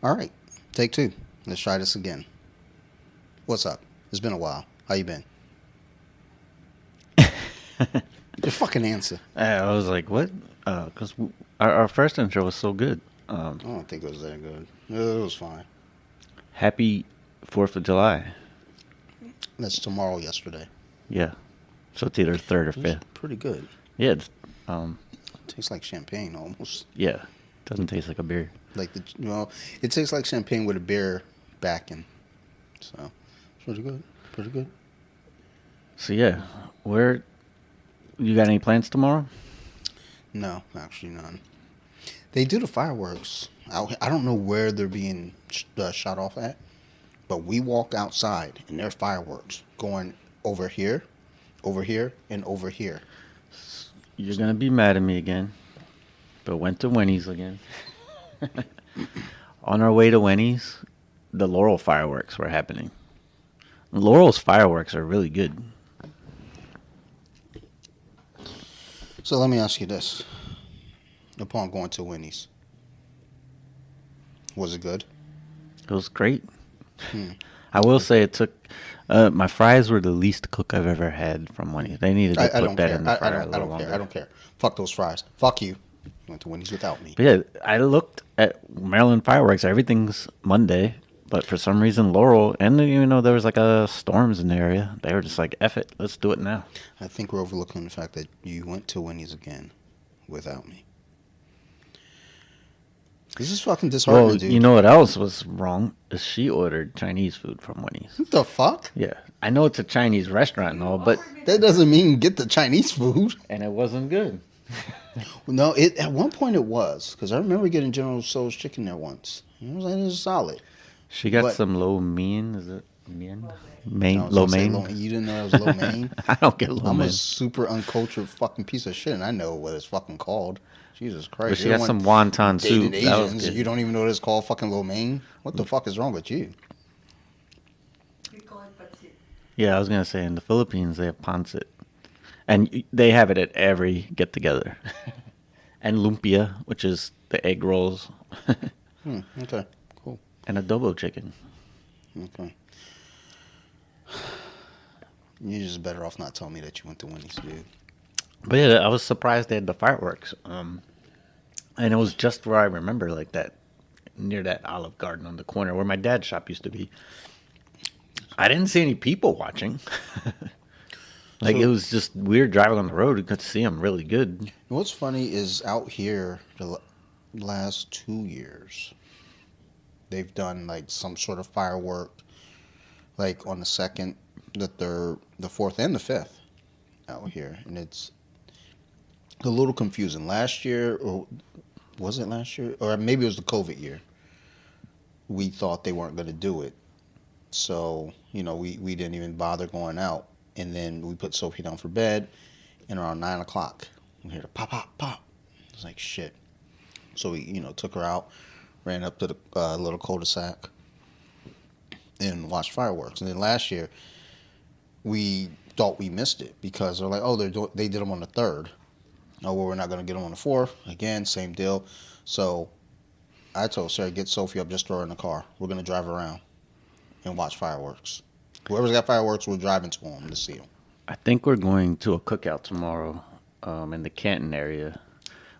All right, take two. Let's try this again. What's up? It's been a while. How you been? Just fucking answer. I was like, what? Because our first intro was so good. I don't think it was that good. It was fine. Happy 4th of July. That's tomorrow, yesterday. Yeah. So it's either 3rd or It's 5th. pretty good. Yeah. Tastes like champagne almost. Yeah. Doesn't taste like a beer. Like it tastes like champagne with a beer backing. So it's pretty good. Pretty good. So yeah, you got any plans tomorrow? No, actually none. They do the fireworks. I don't know where they're being shot off at, but we walk outside and there are fireworks going over here, and over here. You're gonna be mad at me again, but went to Winnie's again. On our way to Winnie's, the Laurel fireworks were happening. Laurel's fireworks are really good. So let me ask you this. Upon going to Winnie's, was it good? It was great. I will say it took. My fries were the least cook I've ever had from Winnie's. They needed to put that in the fryer a little longer. I don't care. Fuck those fries. Fuck you. You went to Winnie's without me. But yeah, I looked at Maryland fireworks. Everything's Monday, but for some reason Laurel, and even though there was like a storms in the area, they were just like, "F it, let's do it now." I think we're overlooking the fact that you went to Winnie's again without me. This is fucking disheartening, Well, dude. you know what else was wrong? Is she ordered Chinese food from Winnie's. What the fuck? Yeah, I know it's a Chinese restaurant and all, but That doesn't mean get the Chinese food. and it wasn't good. No, at one point it was, because I remember getting General Tso's chicken there once. It was like, it was solid. She got But- some lo mein. Is it mein? I Main was lo gonna say mein. You didn't know that was lo mein? I don't get lo I'm mein. a super uncultured fucking piece of shit, and I know what it's fucking called. Jesus Christ. But she You're got one some wonton dated soup. That was Asians, good. you don't even know what it's called fucking lo mein? What the fuck is wrong with you? We call it patsit. Yeah, I was gonna say in the Philippines they have pancit, and they have it at every get together. And lumpia, which is the egg rolls, Okay, cool. and adobo chicken. Okay. You're just better off not telling me that you went to Winnie's, dude. But yeah, I was surprised they had the fireworks. And it was just where I remember, like that, near that Olive Garden on the corner where my dad's shop used to be. I didn't see any people watching. It was just weird driving on the road. You could see them really good. What's funny is out here, the last 2 years, they've done like some sort of firework, like on the 2nd, the 3rd, the 4th, and the 5th out here. And it's a little confusing. Last year, or was it last year? Or maybe it was the COVID year. We thought they weren't going to do it. So, we didn't even bother going out. And then we put Sophie down for bed. And around 9 o'clock, we hear the pop, pop, pop. It's like, shit. So we, took her out, ran up to the little cul-de-sac, and watched fireworks. And then last year, we thought we missed it because they're like, oh, they did them on the 3rd. Oh, well, we're not going to get them on the 4th. Again, same deal. So I told Sarah, get Sophie up, just throw her in the car. We're going to drive around and watch fireworks. Whoever's got fireworks, we're driving to them to see them. I think we're going to a cookout tomorrow in the Canton area,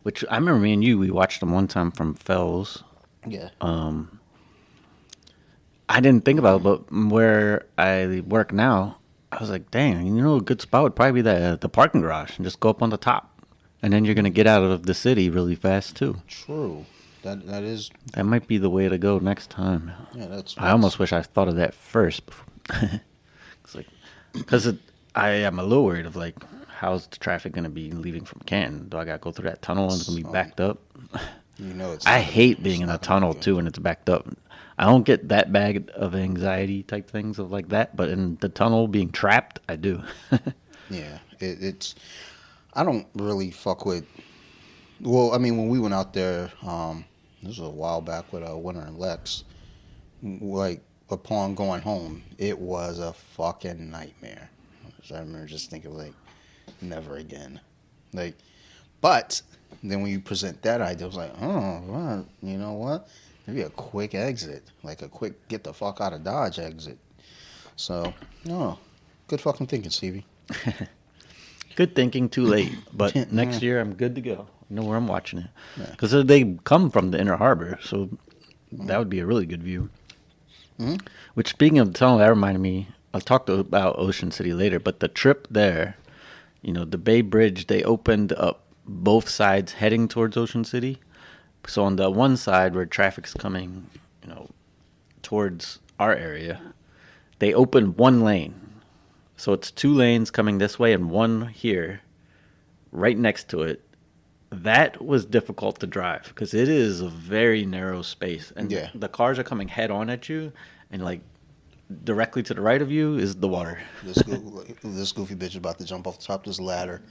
which I remember me and you, we watched them one time from Fells. Yeah. I didn't think about it, but where I work now, I was like, dang, a good spot would probably be the parking garage and just go up on the top. And then you're going to get out of the city really fast, too. True. That is. That might be the way to go next time. Yeah, that's. I almost wish I thought of that first. Because I am a little worried of, like, how's the traffic going to be leaving from Canton? Do I got to go through that tunnel and it's going to be backed up? It's. I hate being in a tunnel, too, and it's backed up. I don't get that bad of anxiety type things of like that, but in the tunnel being trapped, I do. Yeah, it's. I don't really fuck with. Well, I mean, when we went out there, this was a while back with Winter and Lex. Like upon going home, it was a fucking nightmare. I remember just thinking like, never again. Like, but then when you present that idea, I was like, oh, well, you know what? Maybe a quick exit, like a quick get the fuck out of Dodge exit. So, no, good fucking thinking, Stevie. Good thinking, too late. But next year, I'm good to go. I know where I'm watching it. Because they come from the Inner Harbor, so that would be a really good view. Which, speaking of tunnel, that reminded me, I'll talk about Ocean City later, but the trip there, the Bay Bridge, they opened up both sides heading towards Ocean City. So on the one side where traffic's coming, towards our area, they opened one lane. So it's 2 lanes coming this way and one here, right next to it. That was difficult to drive because it is a very narrow space. And the cars are coming head on at you, and like directly to the right of you is the water. This goofy bitch is about to jump off the top of this ladder.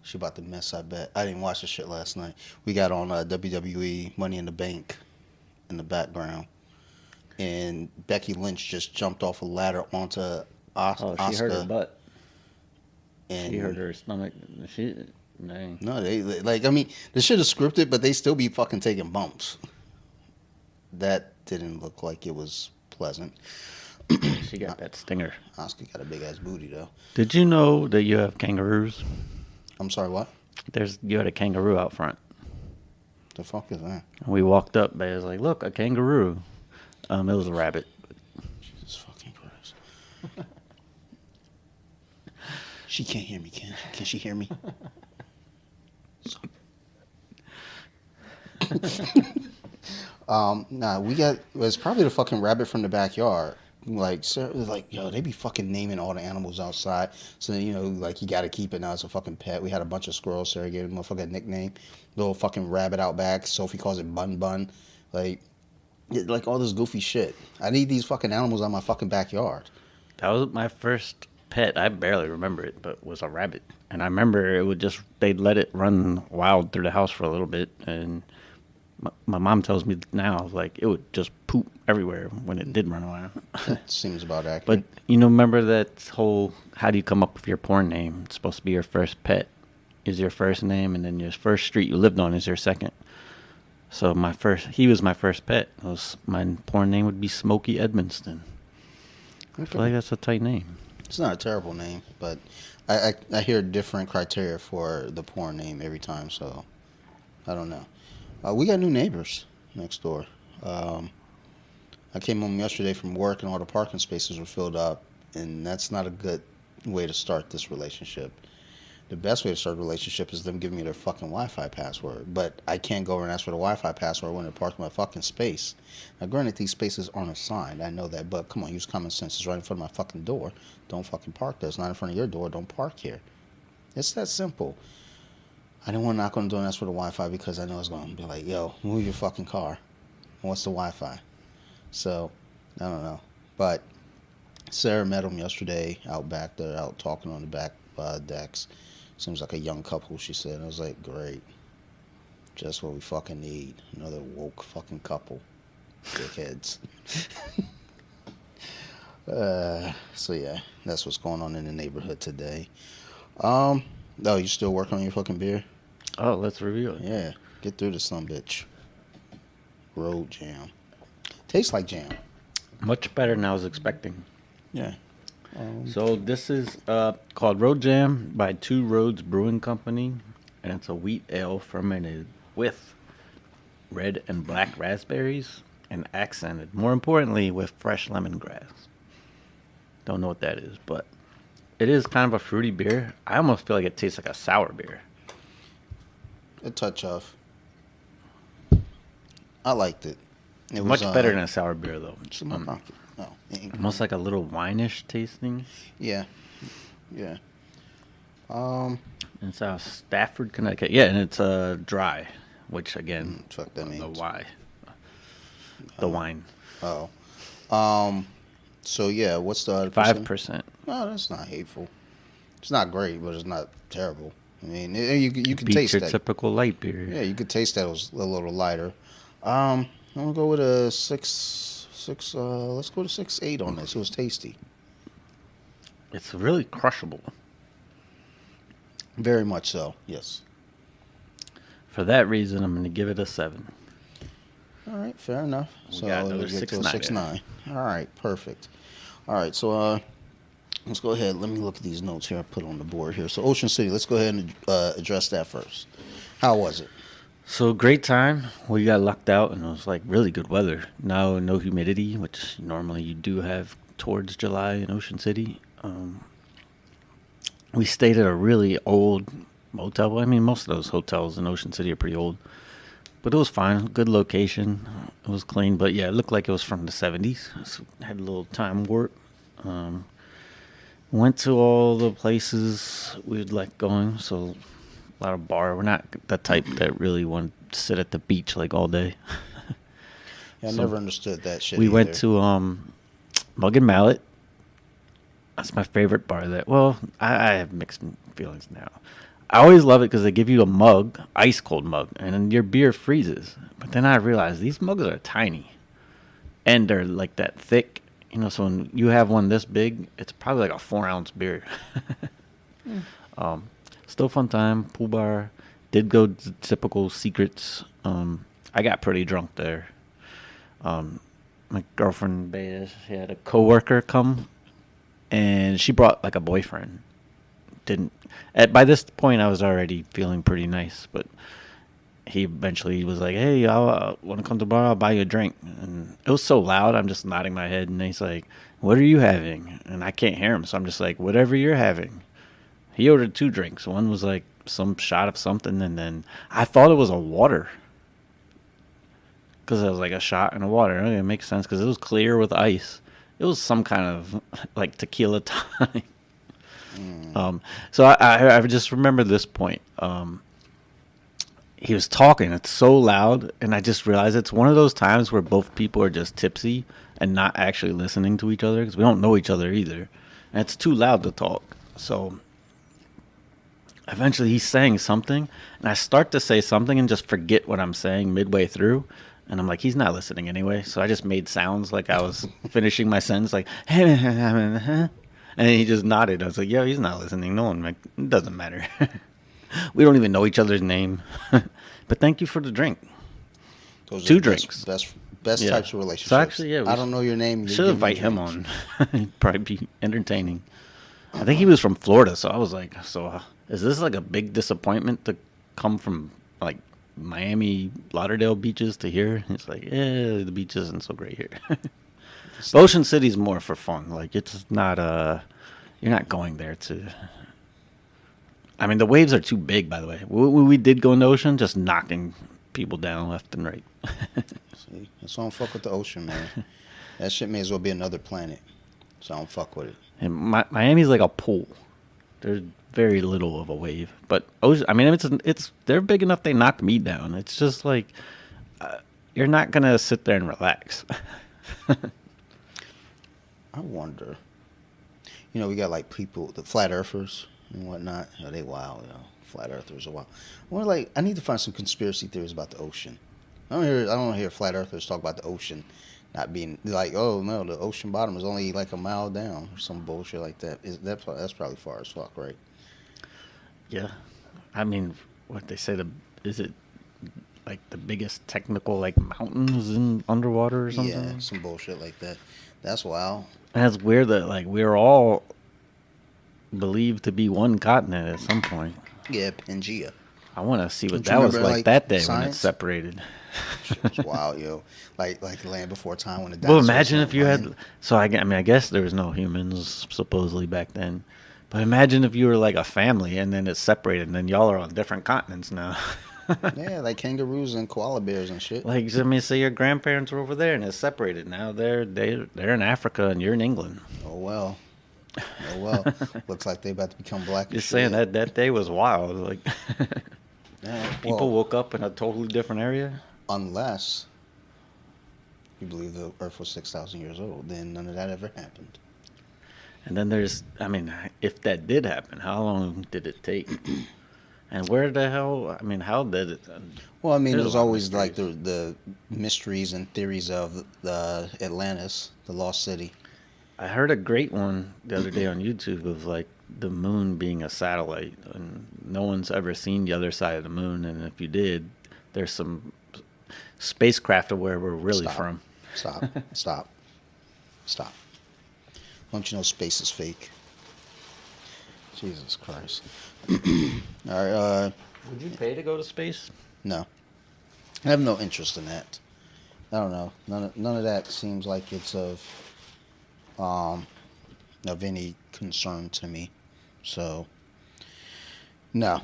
She about to miss, I bet. I didn't watch this shit last night. We got on WWE Money in the Bank in the background. And Becky Lynch just jumped off a ladder onto Asuka. Oh, she hurt her butt. And she hurt her stomach. Dang. No, they the shit is scripted, but they still be fucking taking bumps. That didn't look like it was pleasant. She got that stinger. Asuka got a big ass booty though. Did you know that you have kangaroos? I'm sorry, what? You had a kangaroo out front. The fuck is that? And we walked up, and it was like, look, a kangaroo. It was a rabbit. Jesus fucking Christ. She can't hear me, can she hear me? It's probably the fucking rabbit from the backyard. Like, Sarah was like, yo, they be fucking naming all the animals outside. So, like, you gotta keep it now. It's a fucking pet. We had a bunch of squirrels. Sarah gave him a fucking nickname. Little fucking rabbit out back. Sophie calls it Bun Bun. Like all this goofy shit. I need these fucking animals on my fucking backyard. That was my first pet. I barely remember it, but it was a rabbit. And I remember they'd let it run wild through the house for a little bit. And my mom tells me now, like, it would just poop everywhere when it did run around. Seems about accurate. But, remember that whole, how do you come up with your porn name? It's supposed to be your first pet is your first name, and then your first street you lived on is your second. So he was my first pet. My porn name would be Smokey Edmonston. Okay. I feel like that's a tight name. It's not a terrible name, but I hear different criteria for the porn name every time, so I don't know. We got new neighbors next door. I came home yesterday from work and all the parking spaces were filled up, and that's not a good way to start this relationship. The best way to start a relationship is them giving me their fucking Wi-Fi password, but I can't go over and ask for the Wi-Fi password when they're parking my fucking space. Now, granted, these spaces aren't assigned. I know that, but come on, use common sense. It's right in front of my fucking door. Don't fucking park there. It's not in front of your door. Don't park here. It's that simple. I didn't want to knock on the door and ask for the Wi-Fi because I know it's going to be like, yo, move your fucking car. What's the Wi-Fi? So, I don't know. But Sarah met them yesterday out back. They're out talking on the back decks. Seems like a young couple, she said. I was like, great. Just what we fucking need. Another woke fucking couple. Dickheads. So, yeah. That's what's going on in the neighborhood today. Oh, you still working on your fucking beer? Oh, let's review it. Yeah. Get through this bitch. Road jam. Tastes like jam. Much better than I was expecting. Yeah. So this is called Road Jam by Two Roads Brewing Company, and it's a wheat ale fermented with red and black raspberries and accented, more importantly, with fresh lemongrass. Don't know what that is, but it is kind of a fruity beer. I almost feel like it tastes like a sour beer. A touch of. I liked it. It was much better than a sour beer, though. It's in my pocket. Oh, almost like a little wine-ish tasting. Yeah. Yeah. It's out of Stafford, Connecticut. Yeah, and it's dry, which again, fuck that means. The wine. Oh. So yeah, what's the other 5%? No, that's not hateful. It's not great, but it's not terrible. I mean, you can taste your that. Typical light beer. Yeah, you could taste that it was a little lighter. I'm gonna go with a 6. Let's go to 6.8 on this. It was tasty. It's really crushable. Very much so. Yes. For that reason, I'm going to give it a 7. All right, fair enough. We So got we'll another get to a 6'9". 6'9". All right, perfect. All right, so let's go ahead. Let me look at these notes here I put on the board here. So Ocean City, let's go ahead and address that first. How was it? So great time. We got lucked out, and it was like really good weather. No humidity, which normally you do have towards July in Ocean City. We stayed at a really old motel. I mean, most of those hotels in Ocean City are pretty old, but it was fine. Good location. It was clean, but yeah, it looked like it was from the 70s. So had a little time warp. Went to all the places we'd like going. So a lot of bar. We're not the type that really want to sit at the beach like all day. Yeah, I So never understood that shit. we either. went to Mug and Mallet. That's my favorite bar. I have mixed feelings now. I always love it because they give you a mug, ice cold mug, and then your beer freezes. But then I realized these mugs are tiny, and they're like that thick. You know, so when you have one this big, it's probably like a 4-ounce beer. Still fun time. Pool bar. Did go to typical secrets. I got pretty drunk there. My girlfriend, Bea, she had a coworker come, and she brought like a boyfriend. By this point, I was already feeling pretty nice, but he eventually was like, "Hey, I want to come to the bar. I'll buy you a drink." And it was so loud, I'm just nodding my head, and he's like, "What are you having?" And I can't hear him, so I'm just like, "Whatever you're having." He ordered 2 drinks. One was like some shot of something, and then I thought it was a water. Because it was like a shot and a water. Okay, it makes sense because it was clear with ice. It was some kind of like tequila tonic. So I just remember this point. He was talking. It's so loud, and I just realized it's one of those times where both people are just tipsy and not actually listening to each other because we don't know each other either, and it's too loud to talk. So eventually he's saying something, and I start to say something and just forget what I'm saying midway through. And I'm like, he's not listening anyway. So I just made sounds like I was finishing my sentence, like, and he just nodded. I was like, yo, he's not listening. No one, like, it doesn't matter. We don't even know each other's name. But thank you for the drink. Those are 2 the drinks. Best Yeah. types of relationships. So actually, yeah, I don't know your name. Should invite him on. He'd probably be entertaining. I think he was from Florida, so I was like, is this like a big disappointment to come from like Miami, Lauderdale beaches to here? It's like, yeah, the beach isn't so great here. But Ocean City's more for fun. Like, it's not you're not going there to. I mean, the waves are too big. By the way, we did go in the ocean, just knocking people down left and right. See, that's why I don't fuck with the ocean, man. That shit may as well be another planet. So I don't fuck with it. And Miami's like a pool. There's very little of a wave, but ocean. I mean, it's they're big enough. They knocked me down. It's just like you're not gonna sit there and relax. I wonder. You know, we got like people, the flat earthers and whatnot. Oh, they wild, yo. Flat earthers are wild. I need to find some conspiracy theories about the ocean. I don't hear flat earthers talk about the ocean not being like, oh no, the ocean bottom is only like a mile down or some bullshit like that. That's probably far as fuck, right? Yeah, I mean, what they say is it like the biggest technical like mountains in underwater or something? Yeah, some bullshit like that. That's wild. And it's weird that like we're all believed to be one continent at some point. Yeah, Pangea. I want to see what Don't you that was remember, like like, that day when science? it's separated. Shit was wild, yo. Like the land before time when the Well, dinosaurs imagine went if you running. had. So I mean, I guess there was no humans supposedly back then. But imagine if you were like a family and then it's separated and then y'all are on different continents now. Yeah, like kangaroos and koala bears and shit. Like, I mean, say your grandparents were over there and it's separated. Now they're in Africa and you're in England. Oh well. Oh well. Looks like they about to become black. Just saying that day was wild. Like, Yeah, people well, woke up in a totally different area. unless you believe the Earth was 6,000 years old, then none of that ever happened. And then I mean, if that did happen, how long did it take? And where the hell, I mean, how did it? Well, I mean, There's there's a lot of always like mysteries. the mysteries and theories of the Atlantis, the lost city. I heard a great one the other day on YouTube of like the moon being a satellite, and no one's ever seen the other side of the moon. And if you did, there's some spacecraft of where we're really Stop. from. Stop. Don't you know space is fake? Jesus Christ. All right. Would you pay to go to space? No. I have no interest in that. I don't know. None of that seems like it's of any concern to me. So, no.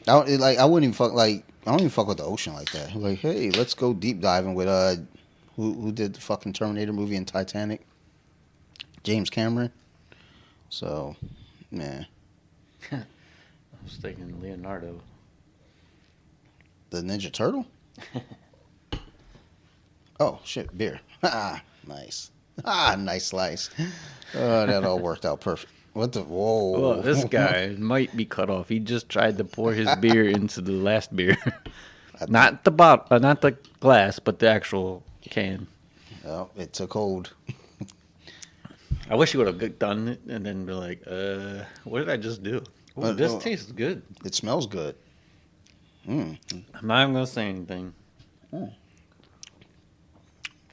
I wouldn't even fuck I don't even fuck with the ocean like that. Like, hey, let's go deep diving with who did the fucking Terminator movie and Titanic? James Cameron. So, man. I was thinking Leonardo. The Ninja Turtle? Oh, shit, beer. Nice. Nice slice. Oh, that all worked out perfect. What the? Whoa. Well, this guy might be cut off. He just tried to pour his beer into the last beer. Not the bottle, not the glass, but the actual can. Oh, it took hold. I wish he would have done it and then be like, what did I just do? Ooh, this tastes good. It smells good. I'm not even going to say anything.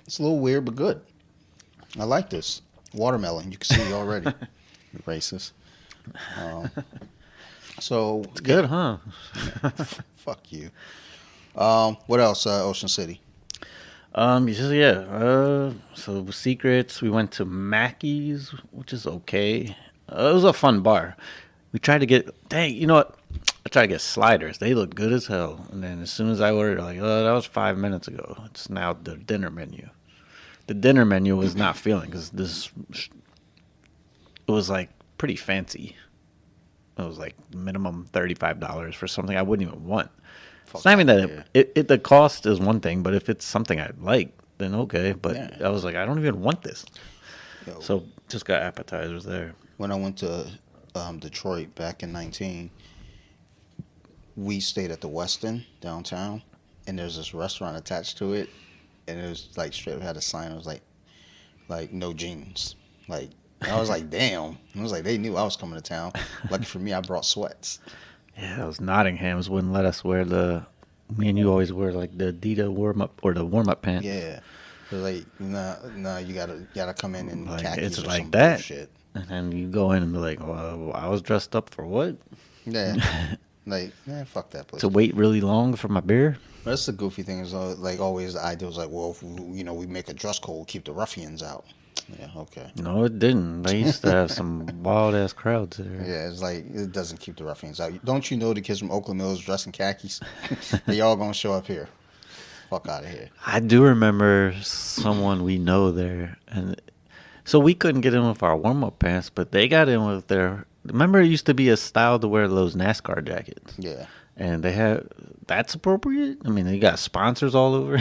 It's a little weird, but good. I like this. Watermelon. You can see already. You're racist. So It's good, huh? Fuck you. What else? Ocean City. So secrets. We went to Mackey's, which is okay. It was a fun bar. We tried to get. Dang, you know what? I tried to get sliders. They look good as hell. And then as soon as I ordered, like, oh, that was 5 minutes ago. It's now the dinner menu. The dinner menu was not feeling because it was like pretty fancy. It was like minimum $35 for something I wouldn't even want. It's not even that the cost is one thing, but if it's something I like, then okay. But Yeah. I was like, I don't even want this. Yo. So just got appetizers there. When I went to Detroit back in 19, we stayed at the Westin downtown, and there's this restaurant attached to it, and it was like straight up had a sign. It was like no jeans. Like, I was like, damn. I was like, they knew I was coming to town. Lucky for me, I brought sweats. Yeah, those Nottinghams wouldn't let us wear me and you always wear like the Adidas warm-up or the warm-up pants. Yeah. They're like, nah, you gotta come in and Like, khakis it's or like some that. bullshit. And then you go in and be like, well, I was dressed up for what? Yeah. Like, fuck that place. To wait really long for my beer? That's the goofy thing is like always the idea was like, well, if we make a dress code, keep the ruffians out. Yeah, okay. No, it didn't. They used to have some wild-ass crowds there. Yeah, it's like, it doesn't keep the ruffians out. Don't you know the kids from Oakland Mills dressed in khakis? They all gonna show up here. Fuck out of here. I do remember someone we know there. And so we couldn't get in with our warm-up pants, but they got in with their... Remember it used to be a style to wear those NASCAR jackets? Yeah. And they had... That's appropriate? I mean, they got sponsors all over.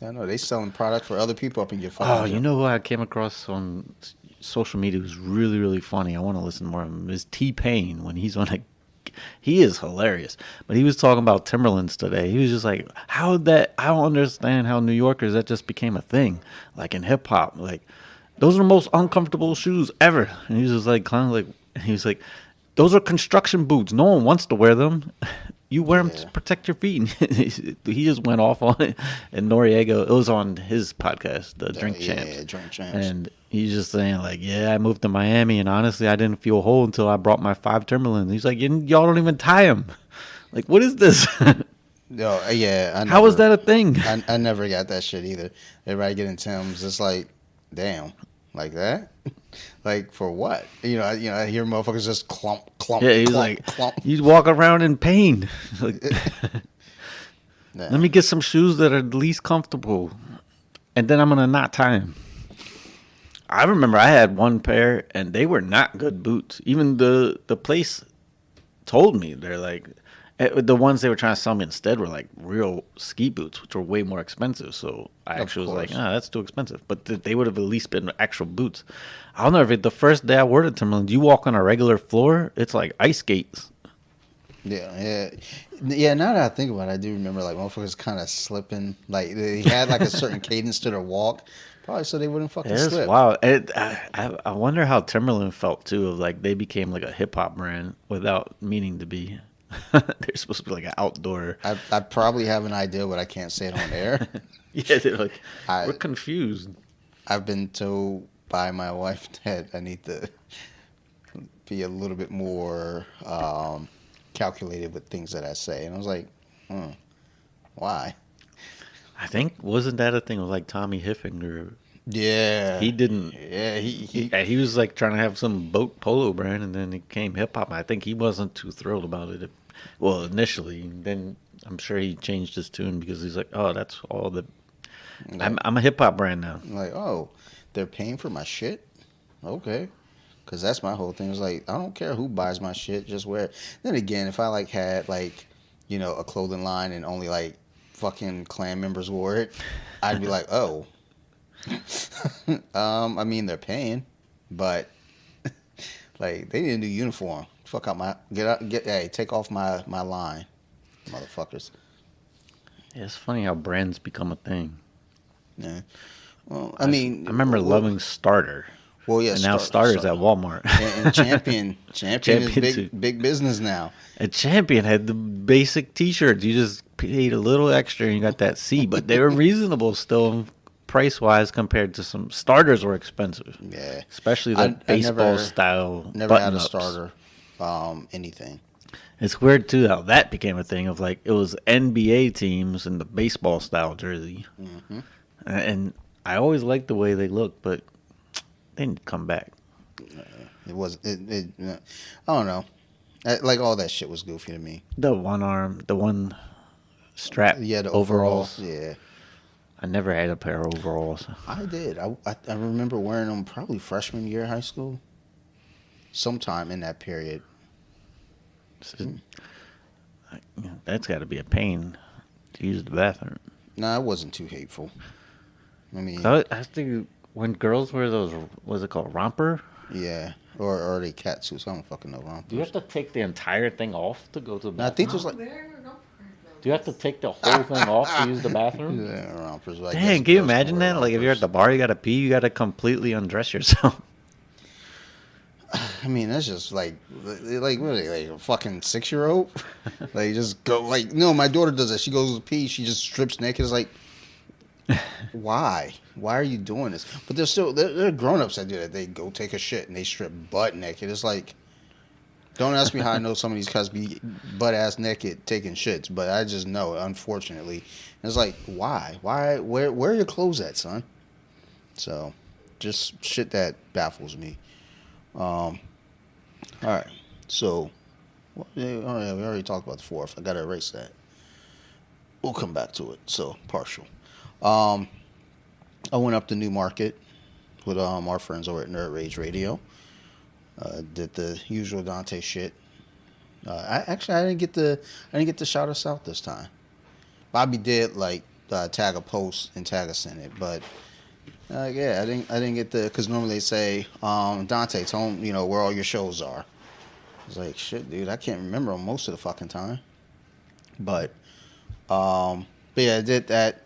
I know, they selling product for other people up in your fucking... Oh, you know who I came across on social media who's really, really funny? I want to listen more of him. Is T-Pain when he's on a... He is hilarious. But he was talking about Timberlands today. He was just like, I don't understand how New Yorkers, that just became a thing. Like in hip-hop. Like, those are the most uncomfortable shoes ever. And he was just like, kind of like... He was like, those are construction boots. No one wants to wear them. You wear them to protect your feet. He just went off on it. And Noriega, it was on his podcast, the Drink Champs. Yeah, Drink Champs. And he's just saying, like, yeah, I moved to Miami, and honestly, I didn't feel whole until I brought my 5 Timberlands. He's like, y'all don't even tie them. Like, what is this? Yo, yeah. How is that a thing? I never got that shit either. Everybody getting Timbs. It's like, damn. Like that? Like, for what? I hear motherfuckers just clump. Yeah, he's like, you walk around in pain. Like, Nah. let me get some shoes that are least comfortable, and then I'm going to not tie them. I remember I had one pair, and they were not good boots. Even the place told me, they're like, the ones they were trying to sell me instead were like real ski boots, which were way more expensive. So I actually was like, that's too expensive. But they would have at least been actual boots. I don't know if the first day I wore the Timberlands, you walk on a regular floor, it's like ice skates. Yeah. Now that I think about it, I do remember like motherfuckers kind of slipping. Like they had like a certain cadence to their walk, probably so they wouldn't fucking slip. It's wild. I wonder how Timberland felt too. Of like they became like a hip hop brand without meaning to be. They're supposed to be like an outdoor. I probably have an idea, but I can't say it on air. Yeah, they're like, I- we're confused. I've been told by my wife that I need to be a little bit more calculated with things that I say, and I was like, why? I think wasn't that a thing with like Tommy Hilfiger? Yeah, He didn't. Yeah, He was like trying to have some boat polo brand, and then it came hip hop. I think he wasn't too thrilled about it. Well, initially, then I'm sure he changed his tune because he's like, "Oh, that's all the. I'm a hip hop brand now." I'm like, oh, they're paying for my shit? Okay. Because that's my whole thing. It's like, I don't care who buys my shit, just wear it. Then again, if I like had like, a clothing line and only like fucking clan members wore it, I'd be like, oh. I mean, they're paying, but like they didn't do uniform. Fuck out hey, take off my line, motherfuckers. Yeah, it's funny how brands become a thing. Yeah. Well, I mean, I remember loving Starter. Well, yeah, and now Starter's at Walmart. And Champion is big business now. And Champion had the basic T-shirts. You just paid a little extra and you got that C, but they were reasonable still price-wise compared to some Starters were expensive. Yeah, especially the baseball style. Never had a Starter, anything. It's weird too how that became a thing of like it was NBA teams in the baseball style jersey, and I always liked the way they looked, but they didn't come back. It was I don't know. Like all that shit was goofy to me. The one strap. Yeah, the overalls. Yeah. I never had a pair of overalls. I did. I remember wearing them probably freshman year of high school. Sometime in that period. That's got to be a pain to use the bathroom. No, it wasn't too hateful. I mean, I think when girls wear those, what's it called, romper? Yeah, or they cat suits. I don't fucking know rompers. Do you have to take the entire thing off to go to the bathroom? No, I think there's like. Do you have to take the whole thing off to use the bathroom? Yeah, rompers. Dang, can you imagine that? Like if you're at the bar, you gotta pee, you gotta completely undress yourself. I mean, that's just like what are they, like a fucking 6-year-old? Like just go like no, my daughter does that. She goes to pee, she just strips naked. It's like, why? Why are you doing this? But they're grown-ups that do that. They go take a shit and they strip butt naked. It's like, don't ask me how I know some of these cuz be butt ass naked taking shits, but I just know, unfortunately. And it's like, why? Where are your clothes at, son? So, just shit that baffles me. All right. So, we already talked about the fourth. I gotta erase that. We'll come back to it. So, partial. I went up to Newmarket with our friends over at Nerd Rage Radio. Did the usual Dante shit. I didn't get to shout us out this time. Bobby did like tag a post and tag us in it, but yeah, I didn't get the, because normally they say Dante, tell them where all your shows are. I was like, shit, dude, I can't remember them most of the fucking time. But yeah, I did that.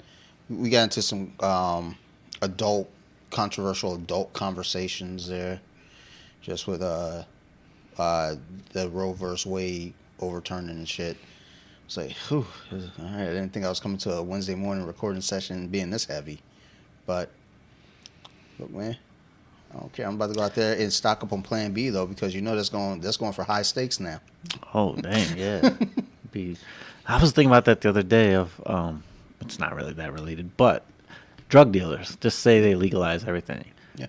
We got into some controversial adult conversations there, just with the Roe vs. Wade overturning and shit. It's like, whew, all right, I didn't think I was coming to a Wednesday morning recording session being this heavy. But look, man, I don't care. I'm about to go out there and stock up on Plan B though, because that's going for high stakes now. Oh dang, yeah. I was thinking about that the other day. It's not really that related, but drug dealers. Just say they legalize everything. Yeah.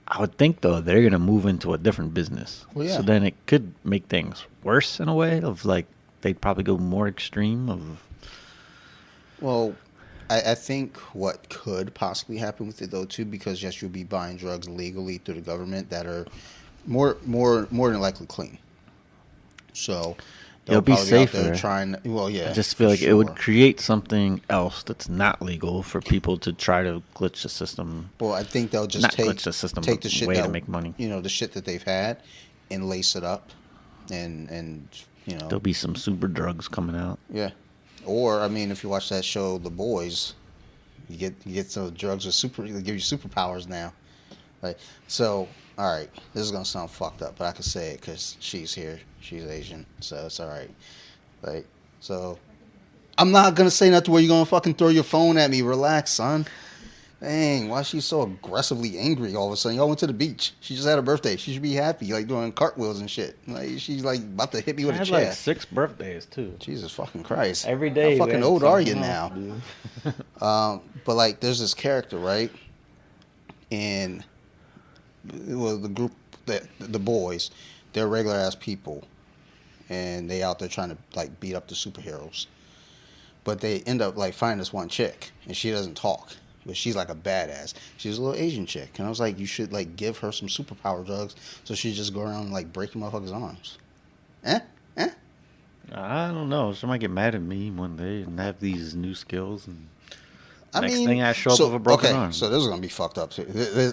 I would think though they're gonna move into a different business. Well, yeah. So then it could make things worse in a way. Of like they'd probably go more extreme. Well, I think what could possibly happen with it though too, because yes, you'll be buying drugs legally through the government that are more than likely clean. So it'll be safer. Yeah. I just feel like it would create something else that's not legal for people to try to glitch the system. Well, I think they'll just take the shit to make money. The shit that they've had and lace it up, and there'll be some super drugs coming out. Yeah. Or I mean, if you watch that show, The Boys, you get some drugs they give you superpowers now. Like, so, all right, this is gonna sound fucked up, but I can say it because she's here. She's Asian, so it's all right. Like, so I'm not gonna say nothing where you're gonna fucking throw your phone at me. Relax, son. Dang, why is she so aggressively angry all of a sudden? Y'all went to the beach. She just had a birthday. She should be happy, like doing cartwheels and shit. Like she's like about to hit me I with a had chair. like 6 birthdays too. Jesus fucking Christ. Every day. How we fucking had old are you something now? else, dude. But like, there's this character, right? And well, the group that the boys, they're regular ass people, and they out there trying to like beat up the superheroes. But they end up like finding this one chick, and she doesn't talk, but she's like a badass. She's a little Asian chick, and I was like, you should like give her some superpower drugs so she just go around and like breaking motherfuckers' arms. Eh? I don't know. Somebody get mad at me one day and have these new skills, and next mean, thing I show up with a broken arm. So this is gonna be fucked up.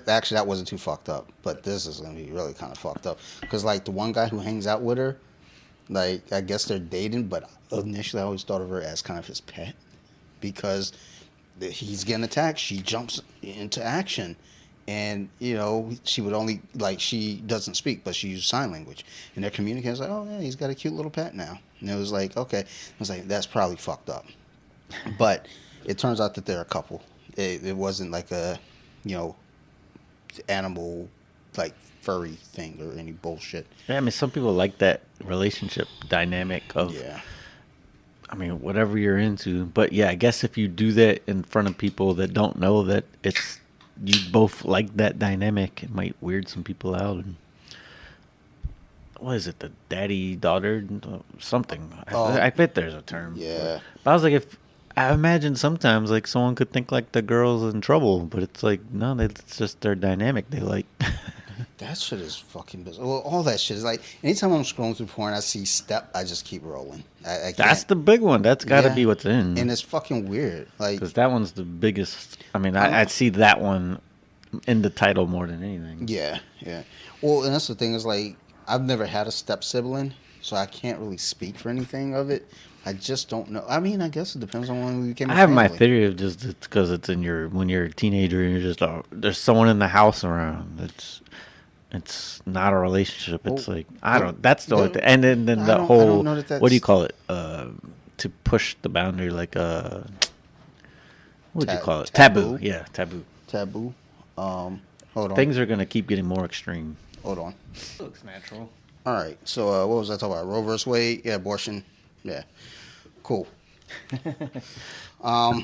Actually, that wasn't too fucked up, but this is gonna be really kind of fucked up because like the one guy who hangs out with her, like I guess they're dating, but initially I always thought of her as kind of his pet because he's getting attacked. She jumps into action, and you know she would only like she doesn't speak, but she uses sign language, and they're communicating. It's like, oh yeah, he's got a cute little pet now, and it was like, okay, I was like, that's probably fucked up, but. It turns out that they're a couple. It wasn't like a, you know, animal, like furry thing or any bullshit. Yeah, I mean, some people like that relationship dynamic of, Yeah. I mean, whatever you're into. But yeah, I guess if you do that in front of people that don't know that it's, you both like that dynamic, it might weird some people out. And what is it, the daddy-daughter something? I bet there's a term. Yeah. But I was like, if, I imagine sometimes like someone could think like the girl's in trouble, but it's like no, it's just their dynamic. They like That shit is fucking bizarre. Well, all that shit is like anytime I'm scrolling through porn, I see step, I just keep rolling. I can't. that's the big one. That's got to Yeah. be what's in, And it's fucking weird. Like because that one's the biggest. I mean, I'd see that one in the title more than anything. yeah. Well, and that's the thing is like I've never had a step sibling, so I can't really speak for anything of it. I just don't know. I mean, I guess it depends on when we became. I have my theory of just it's because it's in your when you're a teenager and you're just there's someone in the house around. It's not a relationship. It's like I don't. That's the only thing. And then the I don't whole know that what do you that's- call it? To push the boundary, like what would you call it? Taboo. Taboo. Yeah, taboo. Taboo. Hold on. Things are gonna keep getting more extreme. Hold on. Looks natural. All right. So what was I talking about? Roe versus Wade. Yeah, abortion. Yeah. Cool. All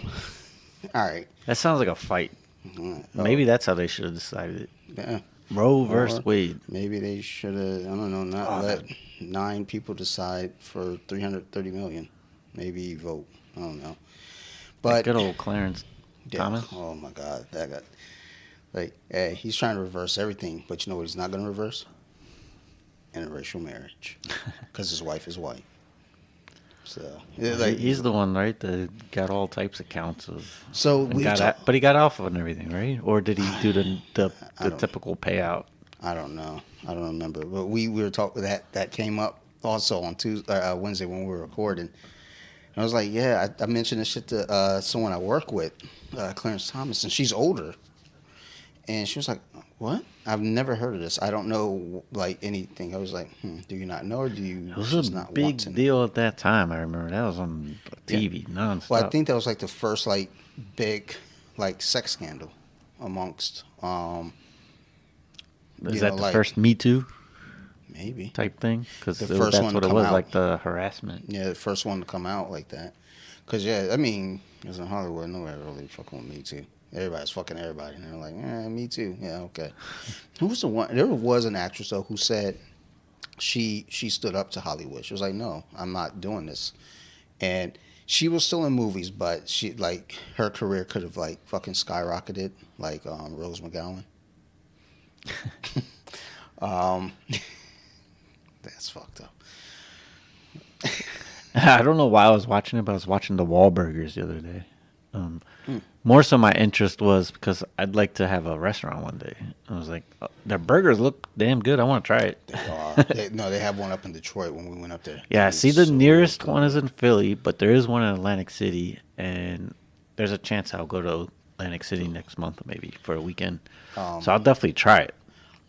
right. That sounds like a fight. Maybe that's how they should have decided it. Yeah. Roe versus Or Wade. Maybe they should have. I don't know. Not let 9 people decide for 330 million. Maybe vote. I don't know. But Good old Clarence Thomas. Oh my God, that got like, hey, he's trying to reverse everything, but you know what he's not going to reverse? Interracial marriage, because his wife is white. So He's the one, right? That got all types of counts of. So and but he got off of everything, right? Or did he do the typical payout? I don't know. I don't remember. But we were talking that came up also on Tuesday, Wednesday when we were recording. And I was like, yeah, I mentioned this shit to someone I work with, Clarence Thomas, and she's older. And she was like, what? I've never heard of this. I don't know, like, anything. I was like, do you not know, or do you It was just a not big want to know? deal at that time. I remember that was on TV nonstop. Well, I think that was, like, the first, like, big, like, sex scandal amongst, is that the first Me Too maybe. type thing? Because The that's first one what to it come was, out. like the harassment. Yeah, the first one to come out like that. Because, yeah, I mean, it was in Hollywood. Nobody really fucking with Me Too. Everybody's fucking everybody. And they're like, Me Too. Yeah, okay. Who was the one? There was an actress, though, who said she stood up to Hollywood. She was like, no, I'm not doing this. And she was still in movies, but she, like, her career could have, like, fucking skyrocketed, like Rose McGowan. That's fucked up. I don't know why I was watching it, but I was watching the Wahlburgers the other day. More so my interest was because I'd like to have a restaurant one day. I was like, their burgers look damn good. I want to try it. No, they have one up in Detroit when we went up there. Yeah, It was see, the so nearest good. one is in Philly, but there is one in Atlantic City, and there's a chance I'll go to Atlantic City next month maybe for a weekend. So I'll definitely try it.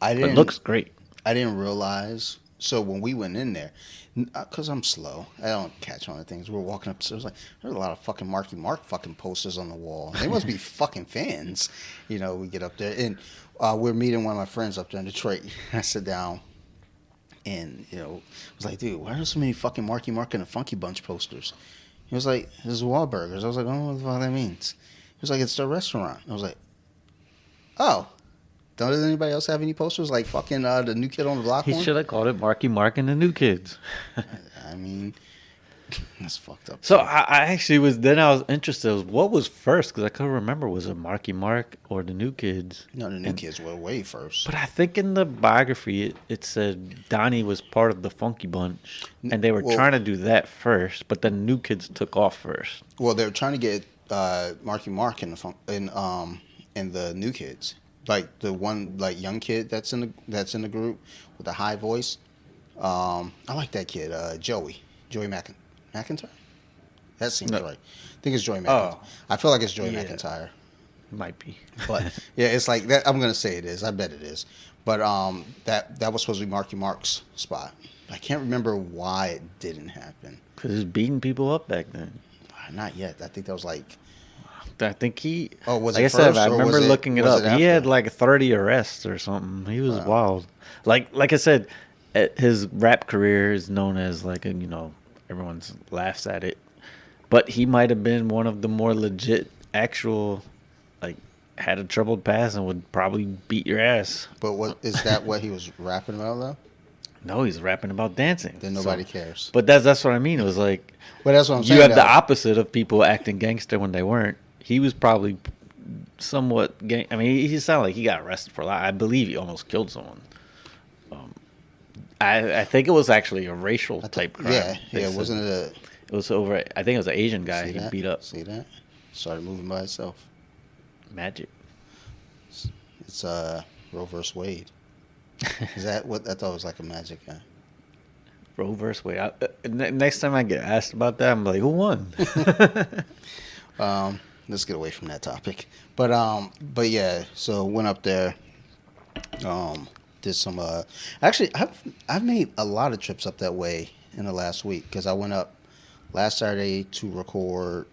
I It didn't. looks great. I didn't realize. So when we went in there, because I'm slow, I don't catch on to things. We were walking up, so it was like there's a lot of fucking Marky Mark fucking posters on the wall. They must be fucking fans. You know, we get up there and we're meeting one of my friends up there in Detroit. I sit down and I was like, dude, why are there so many fucking Marky Mark and the Funky Bunch posters? He was like, this is Wahlburgers. I was like, I don't know what the fuck that means. He was like, it's the restaurant. I was like, oh. Does anybody else have any posters like fucking the New Kid on the Block He one? should have called it Marky Mark and the New Kids. I mean, that's fucked up. So I actually was interested. What was first? Because I couldn't remember. Was it Marky Mark or the New Kids? No, the New Kids were way first. But I think in the biography it said Donnie was part of the Funky Bunch, and they were trying to do that first. But then New Kids took off first. Well, they were trying to get Marky Mark in the New Kids. Like the one like young kid that's in the group with the high voice. I like that kid, Joey McIntyre. That seems right. I think it's Joey McIntyre. I feel like it's Joey McIntyre. Might be, but yeah, it's like that. I'm gonna say it is. I bet it is. But that was supposed to be Marky Mark's spot. I can't remember why it didn't happen. Because he was beating people up back then. Not yet. I think that was like. I think he. Oh, was like it I said, first, I remember looking it up. He had like 30 arrests or something. He was wild. Like I said, his rap career is known as like everyone laughs at it, but he might have been one of the more legit, actual, like had a troubled past and would probably beat your ass. But what is that? What he was rapping about though? No, he's rapping about dancing. Then nobody cares. But that's what I mean. It was like. But that's what I'm saying. You have the opposite of people acting gangster when they weren't. He was probably somewhat I mean, he sounded like he got arrested for a lot. I believe he almost killed someone. I think it was actually a racial type crime. Yeah. Wasn't it It was over. I think it was an Asian guy he beat up. See that? Started moving by itself. Magic. It's Roe vs. Wade. Is that what I thought it was like a magic guy? Roe vs. Wade. Next time I get asked about that, I'm like, who won? Let's get away from that topic. But yeah, so went up there, did some actually I've made a lot of trips up that way in the last week because I went up last Saturday to record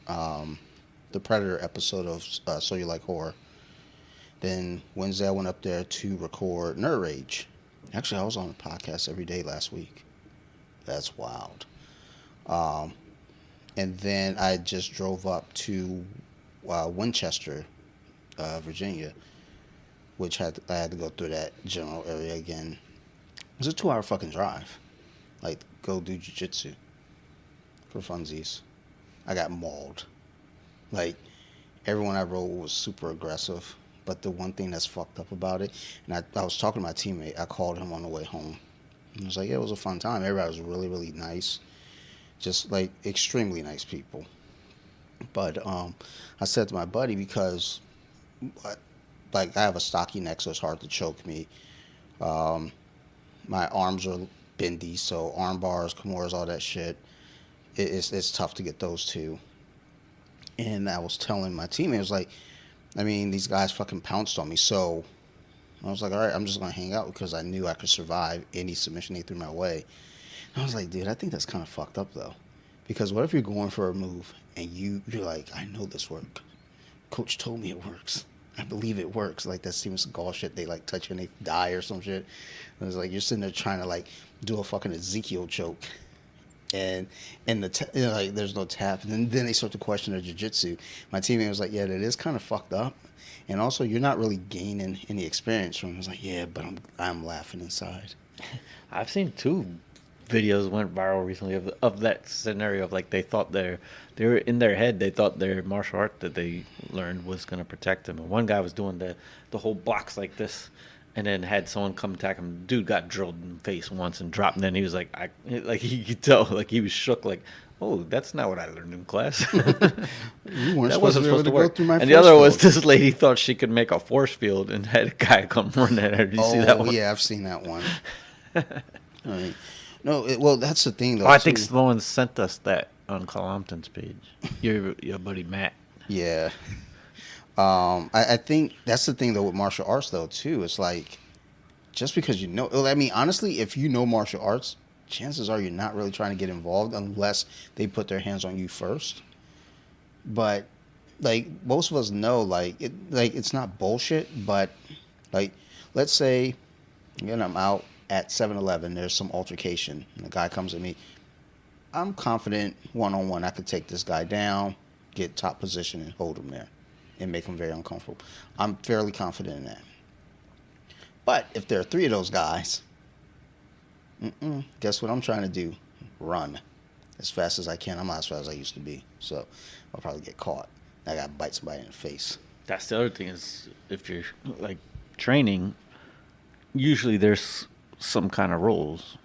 the Predator episode of So You Like Horror. Then Wednesday I went up there to record Nerd Rage. Actually, I was on a podcast every day last week. That's wild. And then I just drove up to Winchester, Virginia, which I had to go through that general area again. It was a 2-hour fucking drive. Like, go do Jiu Jitsu for funsies. I got mauled. Like, everyone I rode was super aggressive. But the one thing that's fucked up about it, and I was talking to my teammate, I called him on the way home. And I was like, yeah, it was a fun time. Everybody was really, really nice. Just like extremely nice people. But I said to my buddy, because like I have a stocky neck, so it's hard to choke me. My arms are bendy, so arm bars, Kimuras, all that shit. It's tough to get those too. And I was telling my teammate, I was like, I mean, these guys fucking pounced on me, so I was like, all right, I'm just gonna hang out because I knew I could survive any submission they threw my way. I was like, dude, I think that's kind of fucked up, though. Because what if you're going for a move and you're like, I know this work. Coach told me it works. I believe it works. Like that Steven Seagal shit. They like touch you and they die or some shit. And it's like you're sitting there trying to like do a fucking Ezekiel choke. And like there's no tap. And then they start to question their jiu-jitsu. My teammate was like, yeah, that is kind of fucked up. And also, you're not really gaining any experience from it. I was like, yeah, but I'm laughing inside. I've seen 2 videos went viral recently of that scenario of like they thought they were in their head, they thought their martial art that they learned was going to protect them. And one guy was doing the whole box like this and then had someone come attack him. Dude got drilled in the face once and dropped, and then he was like he could tell, like he was shook, like, oh, that's not what I learned in class. You weren't that wasn't supposed to work. Go through my and the other was this lady thought she could make a force field and had a guy come run at her. Did you see that one? Oh, yeah, I've seen that one. All right. No, well, that's the thing, though. I think Sloan sent us that on Colompton's page. Your buddy Matt. Yeah. I think that's the thing, though, with martial arts, though, too. It's like just because you know, I mean, honestly, if you know martial arts, chances are you're not really trying to get involved unless they put their hands on you first. But like most of us know, it's not bullshit. But like, let's say, again, I'm out at 7-Eleven. There's some altercation, and the guy comes at me. I'm confident one-on-one I could take this guy down, get top position, and hold him there, and make him very uncomfortable. I'm fairly confident in that. But if there are 3 of those guys, guess what I'm trying to do? Run as fast as I can. I'm not as fast as I used to be, so I'll probably get caught. I got to bite somebody in the face. That's the other thing is if you're like training, usually there's some kind of rules.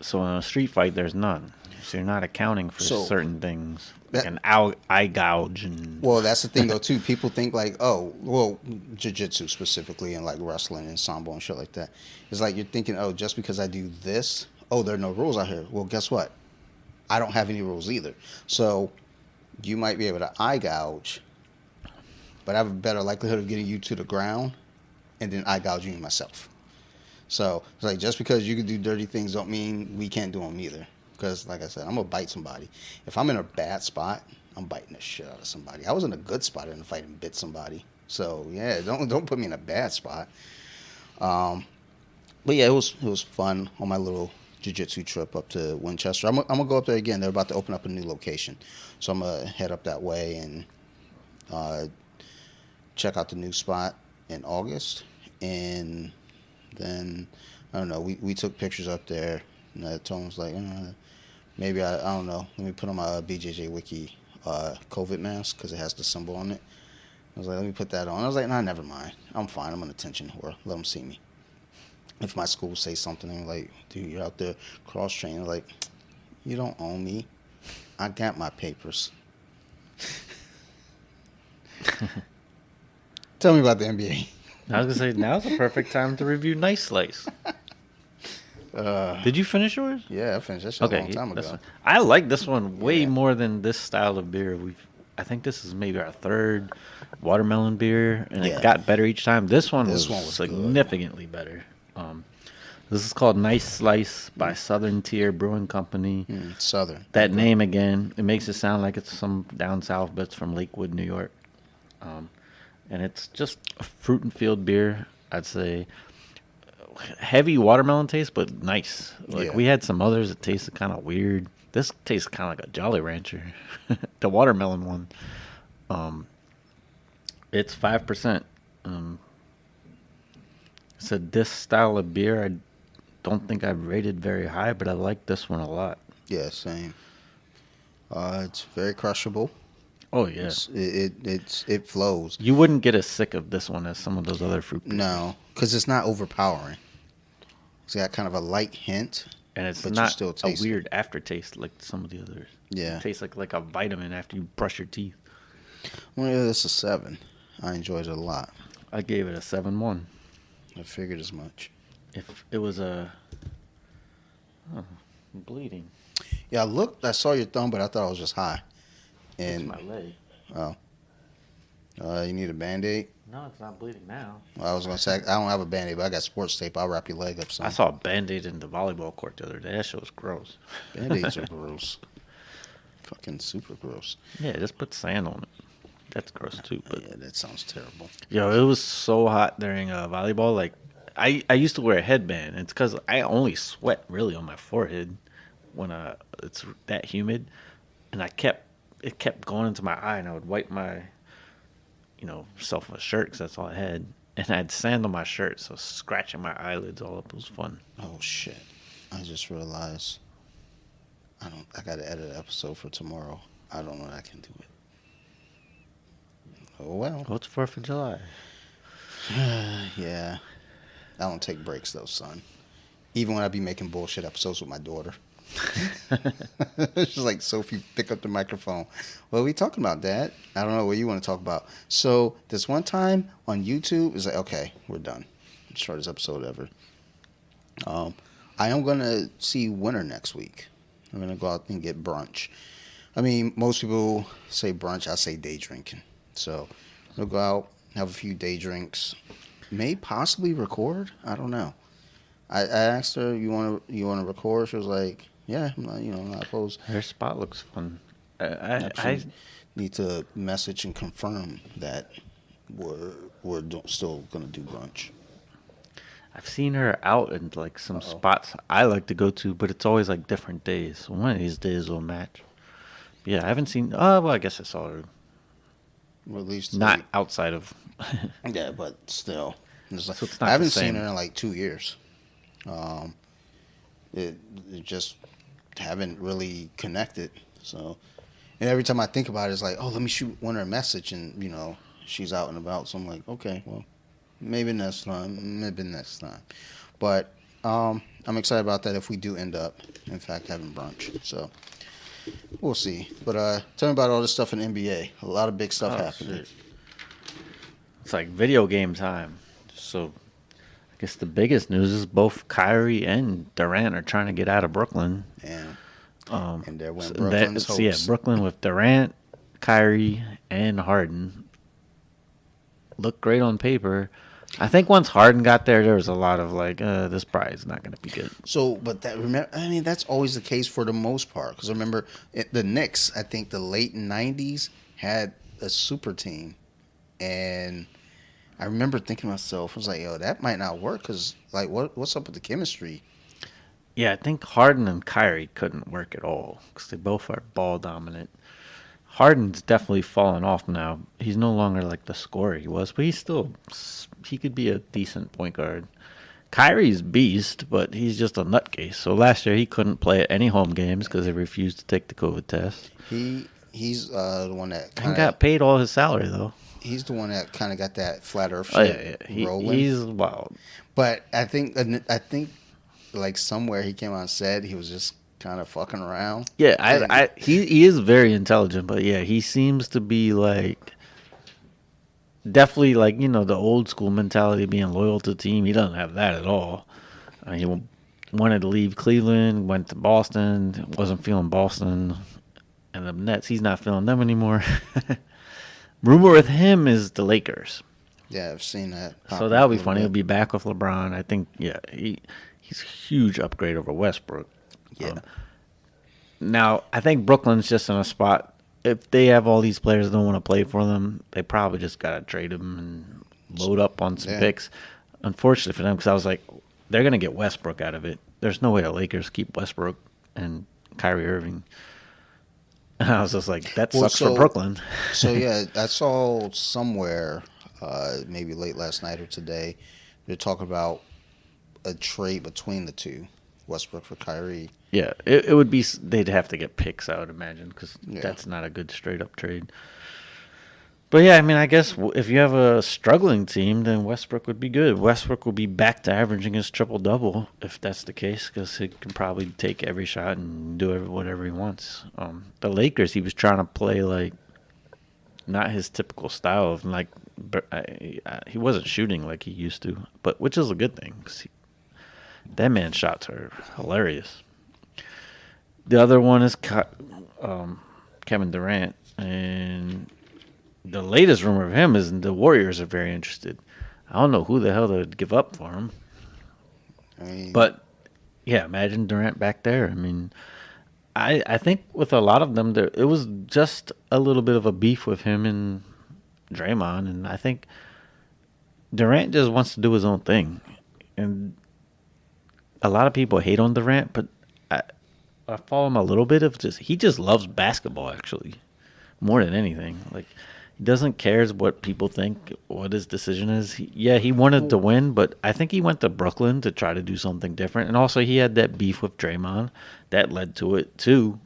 So in a street fight, there's none. So you're not accounting for certain things, like an eye gouge and. Well, that's the thing though too. People think like, oh, well, jiu-jitsu specifically and like wrestling and sambo and shit like that. It's like you're thinking, oh, just because I do this, oh, there are no rules out here. Well, guess what? I don't have any rules either. So you might be able to eye gouge, but I have a better likelihood of getting you to the ground and then eye gouging myself. So it's like just because you can do dirty things don't mean we can't do them either. Because like I said, I'm gonna bite somebody. If I'm in a bad spot, I'm biting the shit out of somebody. I was in a good spot in a fight and bit somebody. So yeah, don't put me in a bad spot. But yeah, it was fun on my little jiu-jitsu trip up to Winchester. I'm gonna go up there again. They're about to open up a new location, so I'm gonna head up that way and check out the new spot in August. And then I don't know. We took pictures up there. And I told him, was like, maybe I don't know. Let me put on my BJJ Wiki COVID mask because it has the symbol on it. I was like, let me put that on. I was like, nah, never mind. I'm fine. I'm an attention whore. Let them see me. If my school say something, I'm like, dude, you're out there cross training. Like, you don't own me. I got my papers. Tell me about the NBA. I was gonna say now's the perfect time to review Nice Slice. Did you finish yours? Yeah, I finished that shit a long time ago. I like this one way more than this style of beer. I think this is maybe our third watermelon beer, and it got better each time. This one was significantly better. This is called Nice Slice by Southern Tier Brewing Company. Southern. That name again, it makes it sound like it's some down south, but it's from Lakewood, New York. And it's just a fruit and field beer. I'd say heavy watermelon taste, but nice. Like we had some others that tasted kind of weird. This tastes kind of like a Jolly Rancher, the watermelon one. It's 5%. Said this style of beer, I don't think I've rated very high, but I like this one a lot. Yeah, same. It's very crushable. Oh yeah, it flows. You wouldn't get as sick of this one as some of those other fruit beers. No, because it's not overpowering. It's got kind of a light hint, and it's but not you still taste a weird aftertaste like some of the others. Yeah, it tastes like a vitamin after you brush your teeth. Well, yeah, this is 7. I enjoyed it a lot. I gave it a 7.1. I figured as much. If it was I'm bleeding. Yeah, I saw your thumb, but I thought it was just high. And it's my leg. Oh. You need a Band-Aid? No, it's not bleeding now. Well, I was going to say, I don't have a Band-Aid, but I got sports tape. I'll wrap your leg up some. I saw a Band-Aid in the volleyball court the other day. That shit was gross. Band-Aids are gross. Fucking super gross. Yeah, just put sand on it. That's gross too. But yeah, that sounds terrible. Yo, it was so hot during volleyball. Like, I used to wear a headband. It's because I only sweat really on my forehead when it's that humid, and it kept going into my eye, and I would wipe my, self with a shirt because that's all I had, and I had sand on my shirt, so scratching my eyelids all up. It was fun. Oh shit! I just realized I got to edit an episode for tomorrow. I don't know that I can do it. Oh well. What's 4th of July? Yeah. I don't take breaks though, son. Even when I be making bullshit episodes with my daughter. She's like, Sophie, pick up the microphone. What are we talking about, Dad? I don't know what you want to talk about. So this one time on YouTube, it's like, okay, we're done. Shortest episode ever. I am going to see Winter next week. I'm going to go out and get brunch. I mean, most people say brunch. I say day drinking. So we'll go out, have a few day drinks, may possibly record. I don't know. I asked her, you want to record? She was like, yeah, I'm not, I'm not opposed. Her spot looks fun. I Actually, need to message and confirm that still gonna do brunch. I've seen her out in like some spots I like to go to, but it's always like different days. So one of these days will match. But yeah, I haven't seen. Oh, well, I guess I saw her. Well, at least Not outside of. yeah, but still, it's like, So it's not I haven't the same. seen her in like 2 years. It just haven't really connected. So, and every time I think about it, it's like, oh, let me shoot one her a message, and she's out and about. So I'm like, okay, well, maybe next time. But I'm excited about that if we do end up, in fact, having brunch. So we'll see. But tell me about all this stuff in NBA. A lot of big stuff happening. Shit. It's like video game time. So I guess the biggest news is both Kyrie and Durant are trying to get out of Brooklyn. And there went So Brooklyn's hopes. yeah, Brooklyn with Durant, Kyrie, and Harden looked great on paper. I think once Harden got there was a lot of like, this probably is not going to be good. So, but that's always the case for the most part. Because remember, the Knicks, I think the late '90s had a super team, and I remember thinking to myself, I was like, yo, that might not work. Because like, what's up with the chemistry? Yeah, I think Harden and Kyrie couldn't work at all because they both are ball dominant. Harden's definitely fallen off now. He's no longer like the scorer he was, but he could be a decent point guard. Kyrie's beast, but he's just a nutcase. So last year he couldn't play at any home games because he refused to take the COVID test. He's the one that He got paid all his salary though. He's the one that kind of got that flat Earth shit rolling. He's wild. But I think like somewhere he came out and said he was just kind of fucking around. Yeah, he is very intelligent, but yeah, he seems to be like definitely like the old school mentality of being loyal to the team. He doesn't have that at all. He wanted to leave Cleveland, went to Boston, wasn't feeling Boston, and the Nets. He's not feeling them anymore. Rumor with him is the Lakers. Yeah, I've seen that. So that'll be funny. He'll be back with LeBron. I think. Yeah, he's a huge upgrade over Westbrook. Yeah. Now, I think Brooklyn's just in a spot. If they have all these players that don't want to play for them, they probably just got to trade them and load up on some picks. Unfortunately for them, because I was like, they're going to get Westbrook out of it. There's no way the Lakers keep Westbrook and Kyrie Irving. And I was just like, that sucks for Brooklyn. So, yeah, I saw somewhere, maybe late last night or today, they're talking about a trade between the two, Westbrook for Kyrie. Yeah, it would be. They'd have to get picks, I would imagine, because that's not a good straight up trade. But yeah, I mean, I guess if you have a struggling team, then Westbrook would be good. Westbrook will be back to averaging his triple double if that's the case, because he can probably take every shot and do whatever he wants. The Lakers, he was trying to play like not his typical style of like he wasn't shooting like he used to, but which is a good thing because that man's shots are hilarious. The other one is Kevin Durant, and the latest rumor of him is the Warriors are very interested. I don't know who the hell they'd give up for him. But, yeah, imagine Durant back there. I mean, I think with a lot of them, it was just a little bit of a beef with him and Draymond, and I think Durant just wants to do his own thing. And a lot of people hate on Durant, but I follow him a little bit of he just loves basketball, actually, more than anything. Like, he doesn't care what people think, what his decision is. He wanted to win, but I think he went to Brooklyn to try to do something different. And also, he had that beef with Draymond that led to it, too.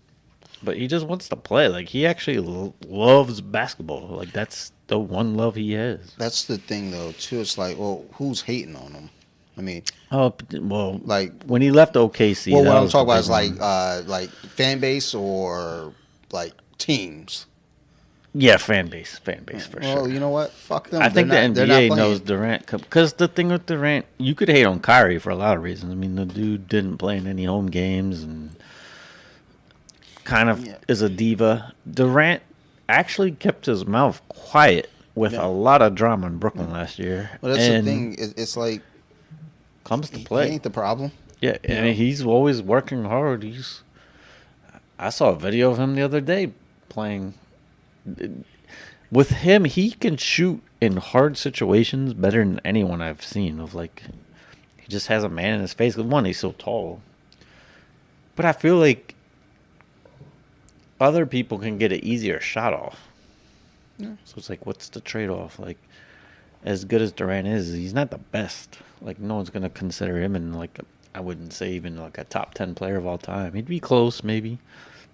But he just wants to play. Like, he actually loves basketball. Like, that's the one love he has. That's the thing, though, too. It's like, well, who's hating on him? I mean, like when he left OKC. Well, what I'm talking about is like fan base or like teams. Yeah, fan base for sure. Well, you know what? Fuck them. I think the NBA knows Durant because the thing with Durant, you could hate on Kyrie for a lot of reasons. I mean, the dude didn't play in any home games and kind of is a diva. Durant actually kept his mouth quiet with Yeah. a lot of drama in Brooklyn last year. Well, that's and the thing. It's like comes to he play. ain't the problem. Yeah, You and know? he's always working hard. I saw a video of him the other day playing. With him, he can shoot in hard situations better than anyone I've seen. Of like, he just has a man in his face. One, he's so tall, but I feel like other people can get an easier shot off. Yeah. So it's like, what's the trade-off? Like, as good as Durant is, he's not the best. Like, no one's gonna consider him in like I wouldn't say even like a top 10 player of all time. He'd be close, maybe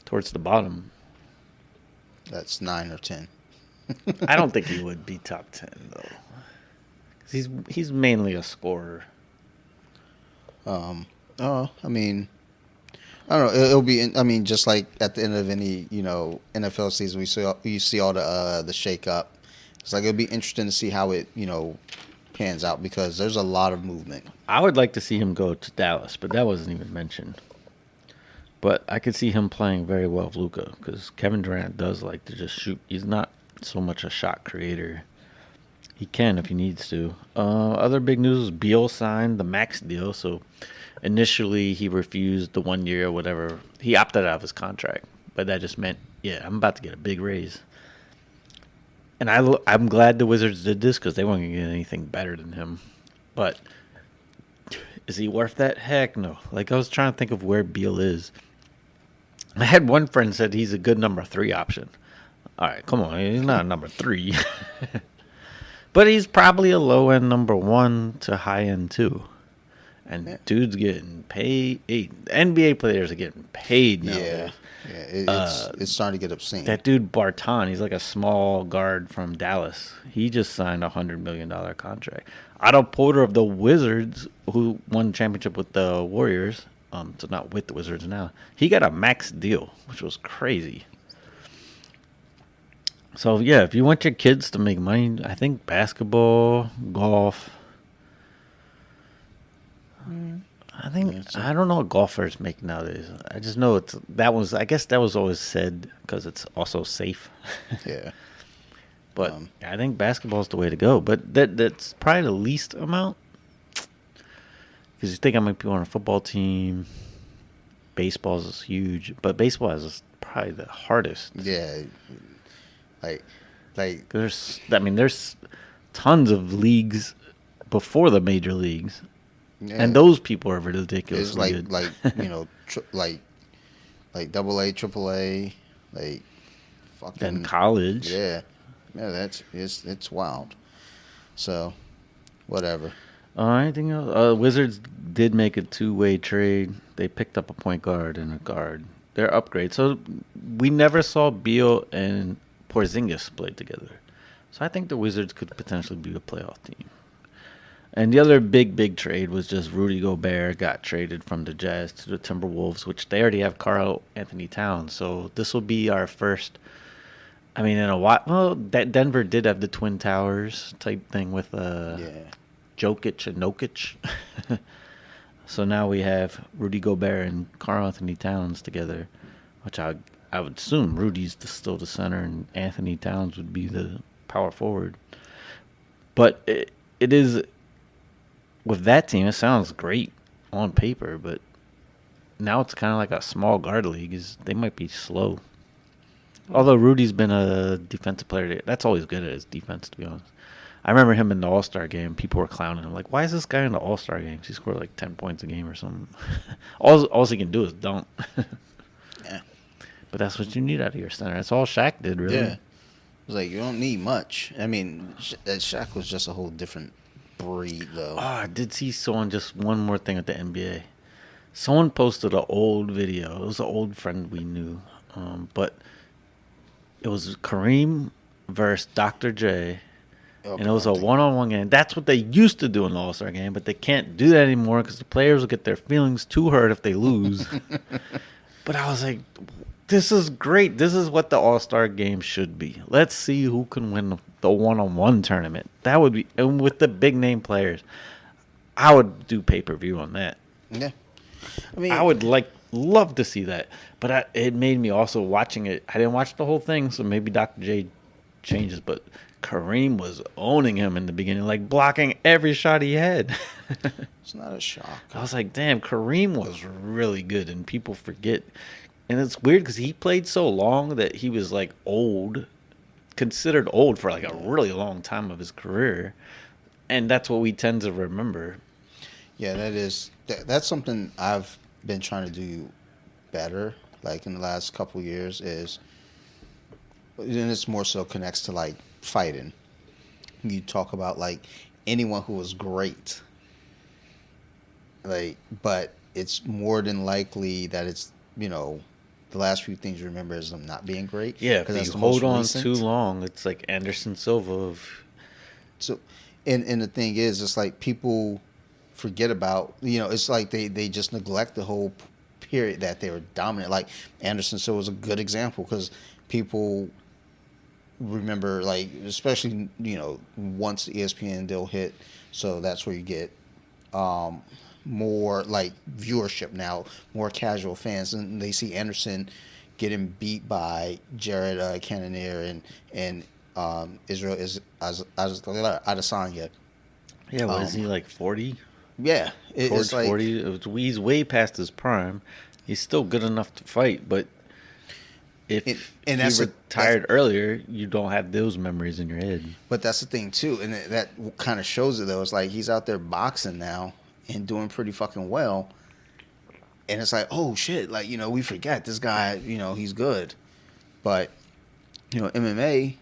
towards the bottom. That's 9 or 10. I don't think he would be top 10 though. 'Cause he's mainly a scorer. Oh, I mean, I don't know. It'll be. I mean, just like at the end of any NFL season, you see all the shake up. It's like it'll be interesting to see how it pans out because there's a lot of movement. I would like to see him go to Dallas, but that wasn't even mentioned. But I could see him playing very well with Luka because Kevin Durant does like to just shoot. He's not so much a shot creator. He can if he needs to. Other big news is Beal signed the max deal. So initially he refused the 1 year or whatever. He opted out of his contract, but that just meant, yeah, I'm about to get a big raise. And I'm glad the Wizards did this because they weren't going to get anything better than him. But is he worth that? Heck no. Like I was trying to think of where Beal is. I had one friend said he's a good number 3 option. All right, come on. He's not a number 3. But he's probably a low-end number 1 to high-end 2. And dude's getting paid. NBA players are getting paid now. Yeah. It's starting to get obscene. That dude Barton, he's like a small guard from Dallas. He just signed a $100 million contract. Otto Porter of the Wizards, who won the championship with the Warriors, so not with the Wizards now, he got a max deal, which was crazy. So, yeah, if you want your kids to make money, I think basketball, golf. I don't know what golfers make nowadays. I just know I guess that was always said because it's also safe. Yeah. But I think basketball's the way to go. But that's probably the least amount. Because you think how many people on a football team. Baseball is huge. But baseball is probably the hardest. Yeah. Like there's tons of leagues before the major leagues. yeah. And those people are ridiculously It's good. like double A, triple A, like fucking And college. Yeah, it's wild. So, whatever. Anything else? Wizards did make a 2-way trade. They picked up a point guard and a guard. They're upgrades. So we never saw Beal and Porzingis play together. So I think the Wizards could potentially be a playoff team. And the other big trade was just Rudy Gobert got traded from the Jazz to the Timberwolves, which they already have Karl Anthony Towns. So this will be our first. I mean, in a while. Well, Denver did have the Twin Towers type thing with Jokic and Nokic. So now we have Rudy Gobert and Karl Anthony Towns together, which I would assume Rudy's still the center and Anthony Towns would be the power forward. But it is. With that team, it sounds great on paper, but now it's kind of like a small guard league. They might be slow. Although Rudy's been a defensive player. That's always good at his defense, to be honest. I remember him in the All-Star game. People were clowning him. Like, why is this guy in the All-Star games? He scored like 10 points a game or something. all he can do is dunk. Yeah. But that's what you need out of your center. That's all Shaq did, really. Yeah. It's like, you don't need much. I mean, Shaq was just a whole different breed, though. Oh, I did see someone, just one more thing at the NBA. Someone posted an old video. It was an old friend we knew. But it was Kareem versus Dr. J. Okay, And it was a one-on-one game. That's what they used to do in the All-Star game, but they can't do that anymore because the players will get their feelings too hurt if they lose. But I was like, this is great. This is what the All-Star game should be. Let's see who can win the one-on-one tournament. That would be, and with the big-name players, I would do pay-per-view on that. Yeah. I mean, I would love to see that. But it made me also watching it. I didn't watch the whole thing, so maybe Dr. J changes, but Kareem was owning him in the beginning, like blocking every shot he had. It's not a shock. I was like, damn, Kareem was really good, and people forget. And it's weird because he played so long that he was like old, considered old for like a really long time of his career, and that's what we tend to remember. Yeah, that's something I've been trying to do better. Like in the last couple of years, and it's more so connects to like fighting. You talk about like anyone who was great, like, but it's more than likely that it's the last few things you remember is them not being great. Yeah, if that's you the hold most on recent. too long, it's like Anderson Silva of. So, and the thing is, it's like people forget about, it's like they just neglect the whole period that they were dominant. Like Anderson Silva was a good example because people remember, like, especially, once the ESPN deal hit, so that's where you get more like viewership now, more casual fans, and they see Anderson getting beat by Jared Cannonier and Israel is Adesanya. Yeah, what is he, like 40? Yeah, Towards it's like 40. He's way past his prime. He's still good enough to fight, but if and he that's retired earlier, you don't have those memories in your head. But that's the thing too, and that kind of shows it though. It's like he's out there boxing now and doing pretty fucking well, and it's like, oh shit, like we forget this guy, he's good, but MMA,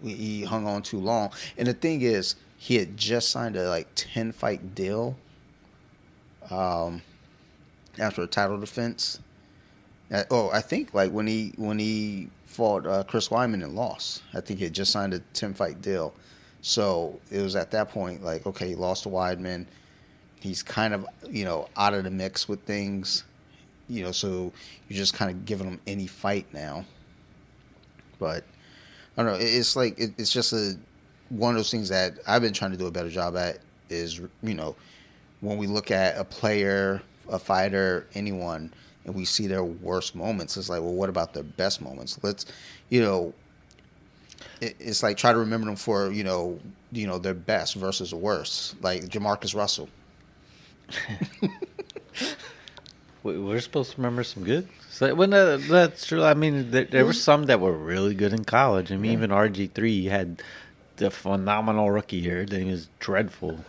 he hung on too long, and the thing is, he had just signed a like 10-fight deal, after a title defense. I think like when he fought Chris Weidman and lost. I think he had just signed a 10-fight deal. So it was at that point like, okay, he lost to Weidman. He's kind of, out of the mix with things, so you're just kind of giving him any fight now. But I don't know. It's like it's just one of those things that I've been trying to do a better job at is, when we look at a player, a fighter, anyone, and we see their worst moments, it's like, well, what about their best moments? Let's, it's like try to remember them for, their best versus worst. Like Jamarcus Russell. We're supposed to remember some good. So when that's true. I mean, there were some that were really good in college. I mean, even RG3 had the phenomenal rookie year. Then he was dreadful.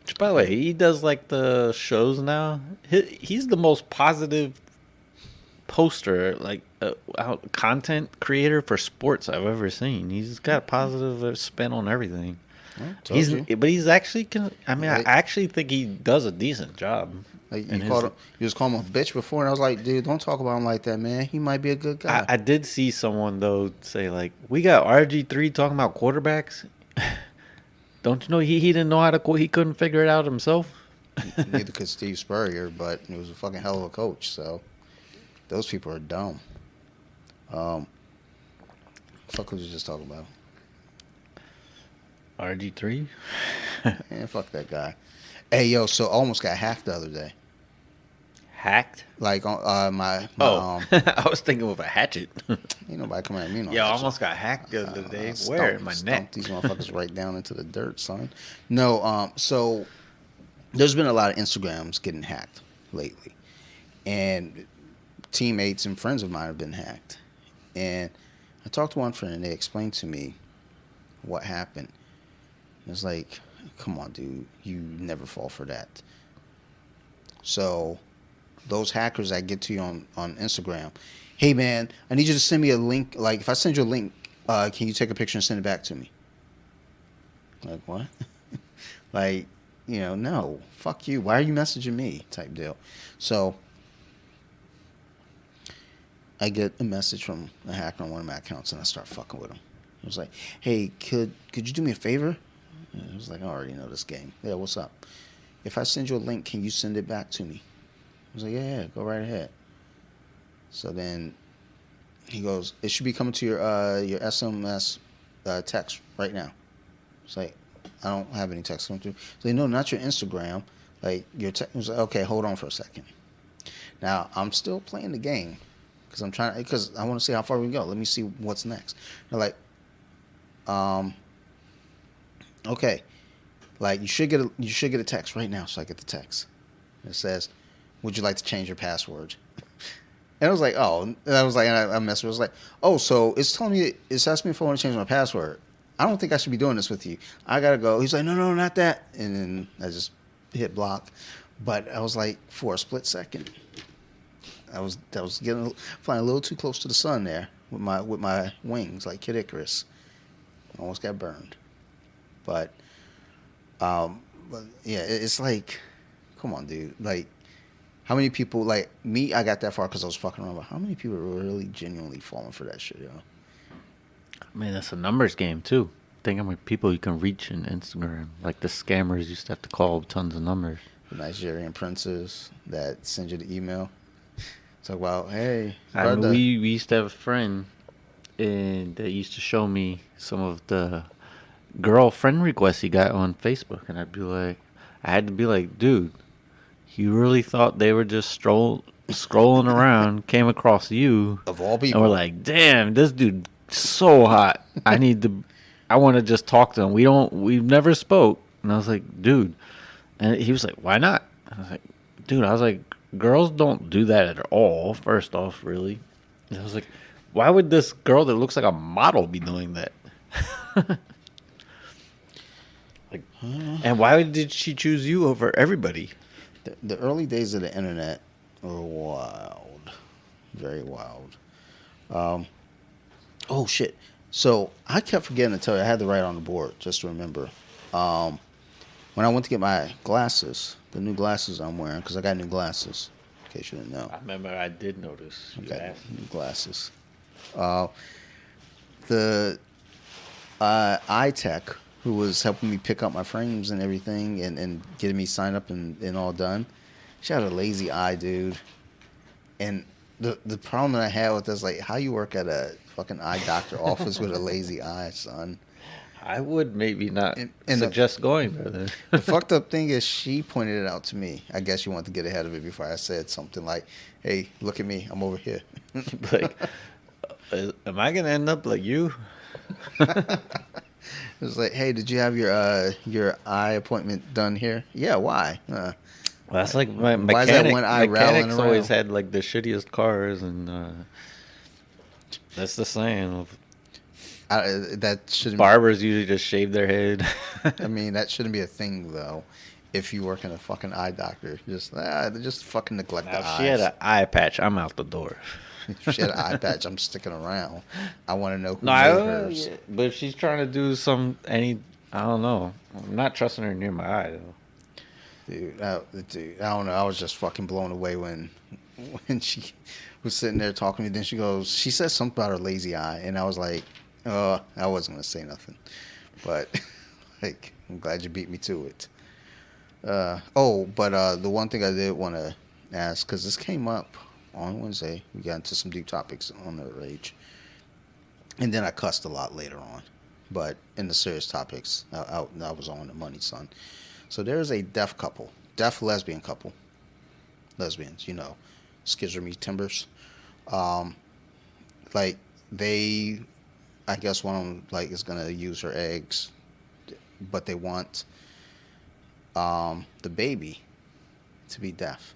Which, by the way, he does like the shows now. He's the most positive poster, like content creator for sports I've ever seen. He's got a positive spin on everything. But he's actually. I mean, I actually think he does a decent job. Like you was calling him a bitch before, and I was like, dude, don't talk about him like that, man. He might be a good guy. I did see someone though say like, we got RG3 talking about quarterbacks. Don't you know he didn't know how to he couldn't figure it out himself. Neither could Steve Spurrier, but he was a fucking hell of a coach. So those people are dumb. Fuck was you just talking about? RG3. Man, fuck that guy. Hey, yo, so I almost got hacked the other day. Hacked? Like on my I was thinking with a hatchet. Ain't nobody coming at me. No, yeah, I almost got hacked the other day. Where? In my neck. These motherfuckers right down into the dirt, son. No, so there's been a lot of Instagrams getting hacked lately, and teammates and friends of mine have been hacked. And I talked to one friend, and they explained to me what happened. It's like, come on, dude, you never fall for that. So those hackers that get to you on Instagram, hey man, I need you to send me a link. Like if I send you a link, can you take a picture and send it back to me? Like what? Like, no, fuck you. Why are you messaging me? Type deal. So I get a message from a hacker on one of my accounts, and I start fucking with him. I was like, hey, could you do me a favor? I was like, I already know this game. Yeah, what's up? If I send you a link, can you send it back to me? I was like, yeah, go right ahead. So then he goes, it should be coming to your SMS text right now. It's like, I don't have any text coming through. So no, not your Instagram. Like your text. I was like, okay, hold on for a second. Now I'm still playing the game because I want to see how far we go. Let me see what's next. They're like, Okay, like you should get a text right now. So I get the text. It says, "Would you like to change your password?" And I was like, "Oh," and I was like, and I messaged. I was like, "Oh, so it's telling me it's asking me if I want to change my password. I don't think I should be doing this with you. I gotta go." He's like, "No, not that." And then I just hit block. But I was like, for a split second, I was flying a little too close to the sun there with my wings like Kid Icarus. I almost got burned. But yeah, it's like, come on, dude. Like, how many people, like me, I got that far because I was fucking around, but how many people are really genuinely falling for that shit, yo? I mean, that's a numbers game, too. Think how many people you can reach in Instagram. Like the scammers used to have to call tons of numbers. The Nigerian princes that send you the email. Talk about, hey, I mean, we used to have a friend that used to show me some of the girlfriend requests he got on Facebook, and I had to be like, dude, you really thought they were just scrolling around, came across you, of all people, and we're like, damn, this dude so hot. I want to just talk to him. We've never spoke, and I was like, dude, and he was like, why not? I was like, dude, girls don't do that at all. First off, really, and I was like, why would this girl that looks like a model be doing that? Like, and why did she choose you over everybody? the early days of the internet were wild, very wild. Oh shit! So I kept forgetting to tell you, I had to write on the board just to remember. When I went to get my glasses, the new glasses I'm wearing, because I got new glasses, in case you didn't know. I remember I did notice. I got new glasses. The eye tech who was helping me pick up my frames and everything and getting me signed up and all done, she had a lazy eye, dude. And the problem that I had with this, like, how you work at a fucking eye doctor office with a lazy eye, son? I would maybe not and suggest going there then. The fucked up thing is she pointed it out to me. I guess she wanted to get ahead of it before I said something like, hey, look at me, I'm over here. Like, am I gonna end up like you? It was like, hey, did you have your eye appointment done here? Yeah, why? Well, that's like my why is that one eye mechanics rattling always around? had like the shittiest cars, and that's the saying of That shouldn't. barbers usually just shave their head. I mean, that shouldn't be a thing though. If you work in a fucking eye doctor, just fucking neglect Now, the if eyes. she had an eye patch, I'm out the door. If she had an eye patch, I'm sticking around. I want to know who No, made hers. yeah, but if she's trying to do I don't know. I'm not trusting her near my eye though. Dude, I don't know. I was just fucking blown away when she was sitting there talking to me. Then she said something about her lazy eye, and I was like, I wasn't gonna say nothing, but like, I'm glad you beat me to it. But the one thing I did want to ask, because this came up on Wednesday, we got into some deep topics on the rage, and then I cussed a lot later on. But in the serious topics, I was on the money, son. So there's a deaf lesbian couple, lesbians, schizophrenia timbers. Like they, I guess one of them like is gonna use her eggs, but they want the baby to be deaf,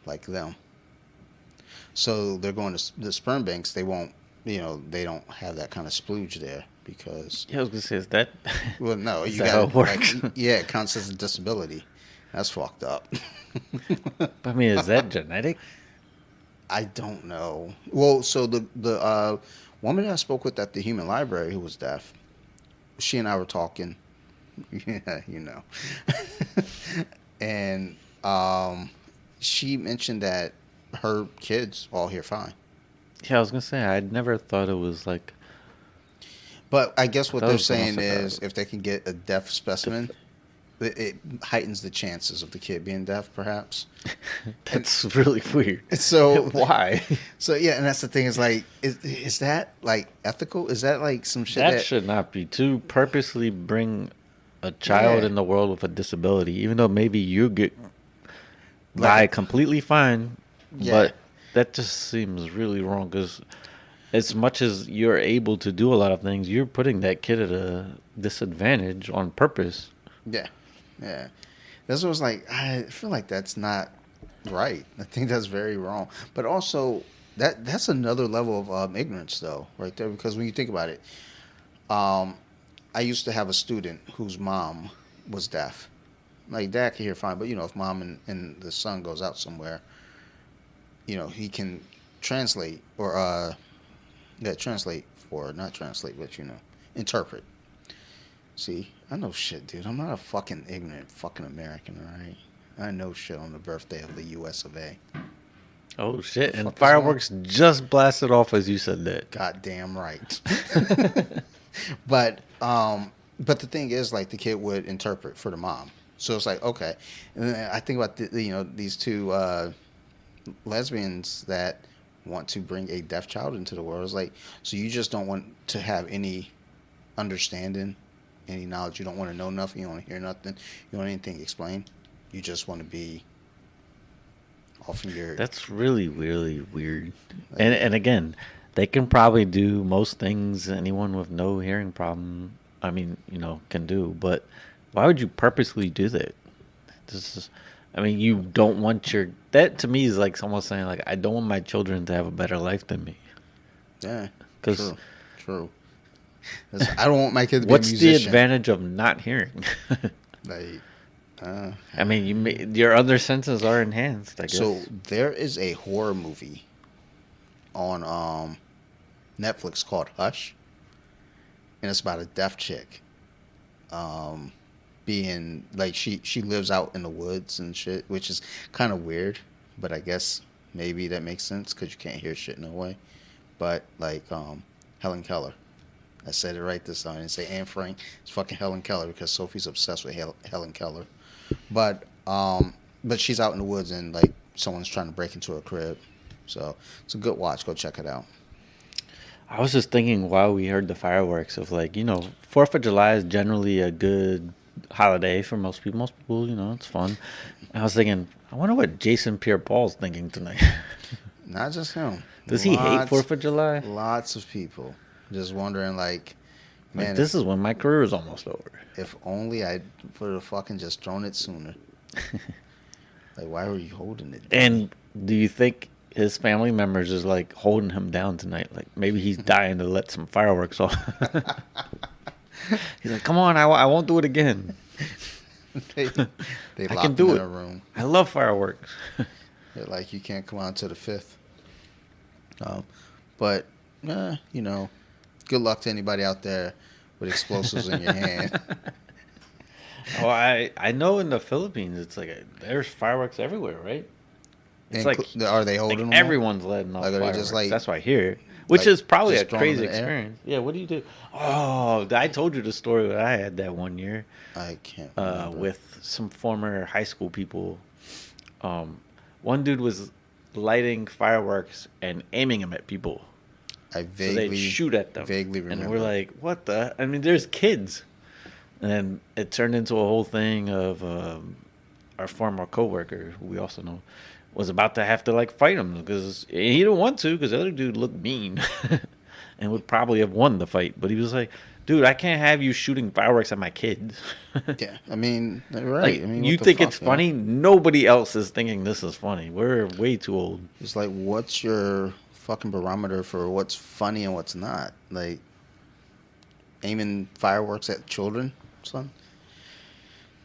like them. So they're going to the sperm banks. They won't, they don't have that kind of splooge there because. Yeah, I was gonna say, is that? Well, no, is you that got how it works? yeah, it counts as a disability. That's fucked up. I mean, is that genetic? I don't know. Well, so the woman that I spoke with at the Human Library who was deaf, she and I were talking. Yeah, and she mentioned that her kids all hear fine. Yeah, I was gonna say, I'd never thought it was like. But I guess what That they're was almost saying like is if they can get a deaf specimen, it heightens the chances of the kid being deaf, perhaps. That's really weird. So why? So yeah, and that's the thing is like, is that like ethical? Is that like some shit That should not be to purposely bring a child in the world with a disability, even though maybe you get die completely fine. Yeah. But that just seems really wrong because as much as you're able to do a lot of things, you're putting that kid at a disadvantage on purpose. Yeah, yeah. That's what I was like. I feel like that's not right. I think that's very wrong. But also, that's another level of ignorance, though, right there. Because when you think about it, um, I used to have a student whose mom was deaf. Like dad can hear fine, but if mom and the son goes out somewhere, he can translate or translate for not translate, but interpret. See, I know shit, dude. I'm not a fucking ignorant fucking American, all right? I know shit on the birthday of the U.S. of A. Oh shit! And Fuck is fireworks just blasted off as you said that. Goddamn right. But but the thing is, like, the kid would interpret for the mom. So it's like, okay. And then I think about these two lesbians that want to bring a deaf child into the world. It's like, so you just don't want to have any understanding, any knowledge. You don't want to know nothing. You don't want to hear nothing. You don't want anything explained. You just want to be off in your. That's really, really weird. And again, they can probably do most things anyone with no hearing problem, can do. But why would you purposely do that? You don't want that to me is like someone saying, like, I don't want my children to have a better life than me. Yeah, 'Cause true. I don't want my kid to be a what's musician. the advantage of not hearing? Like, your other senses are enhanced, I guess. so there is a horror movie on Netflix called Hush, and it's about a deaf chick. Being like she lives out in the woods and shit, which is kind of weird, but I guess maybe that makes sense because you can't hear shit no way. But like Helen Keller, I said it right this time. I didn't say Anne Frank. It's fucking Helen Keller because Sophie's obsessed with Helen Keller. But she's out in the woods and like someone's trying to break into her crib. So it's a good watch. Go check it out. I was just thinking while we heard the fireworks of 4th of July is generally a good holiday for most people. Most people, it's fun. And I was thinking, I wonder what Jason Pierre-Paul's thinking tonight. Not just him. Does he hate 4th of July? Lots of people just wondering, like, man, this is when my career is almost over. If only I would have fucking just thrown it sooner. Like, why were you holding it? And do you think his family members is like holding him down tonight? Like maybe he's dying to let some fireworks off. He's like, come on, I won't do it again. they I locked can do him it. in a room. I love fireworks. They're like, you can't come out to the 5th. But, good luck to anybody out there with explosives in your hand. Oh, I know in the Philippines, it's like there's fireworks everywhere, right? It's Are they holding them? everyone's letting off Like, are they fireworks. just like- That's what I hear. Which like, is probably a just throwing them crazy in the air? experience. Yeah, what do you do? Oh, I told you the story that I had that one year. I can't remember. With some former high school people. One dude was lighting fireworks and aiming them at people. I So vaguely they shoot at them. vaguely remember. And we're like, what the? There's kids. And then it turned into a whole thing of our former coworker, who we also know, was about to have to fight him because he didn't want to because the other dude looked mean and would probably have won the fight. But he was like, dude, I can't have you shooting fireworks at my kids. Yeah, right. You what the think fuck, it's funny? Nobody else is thinking this is funny. We're way too old. It's like, what's your fucking barometer for what's funny and what's not? Like, aiming fireworks at children, son?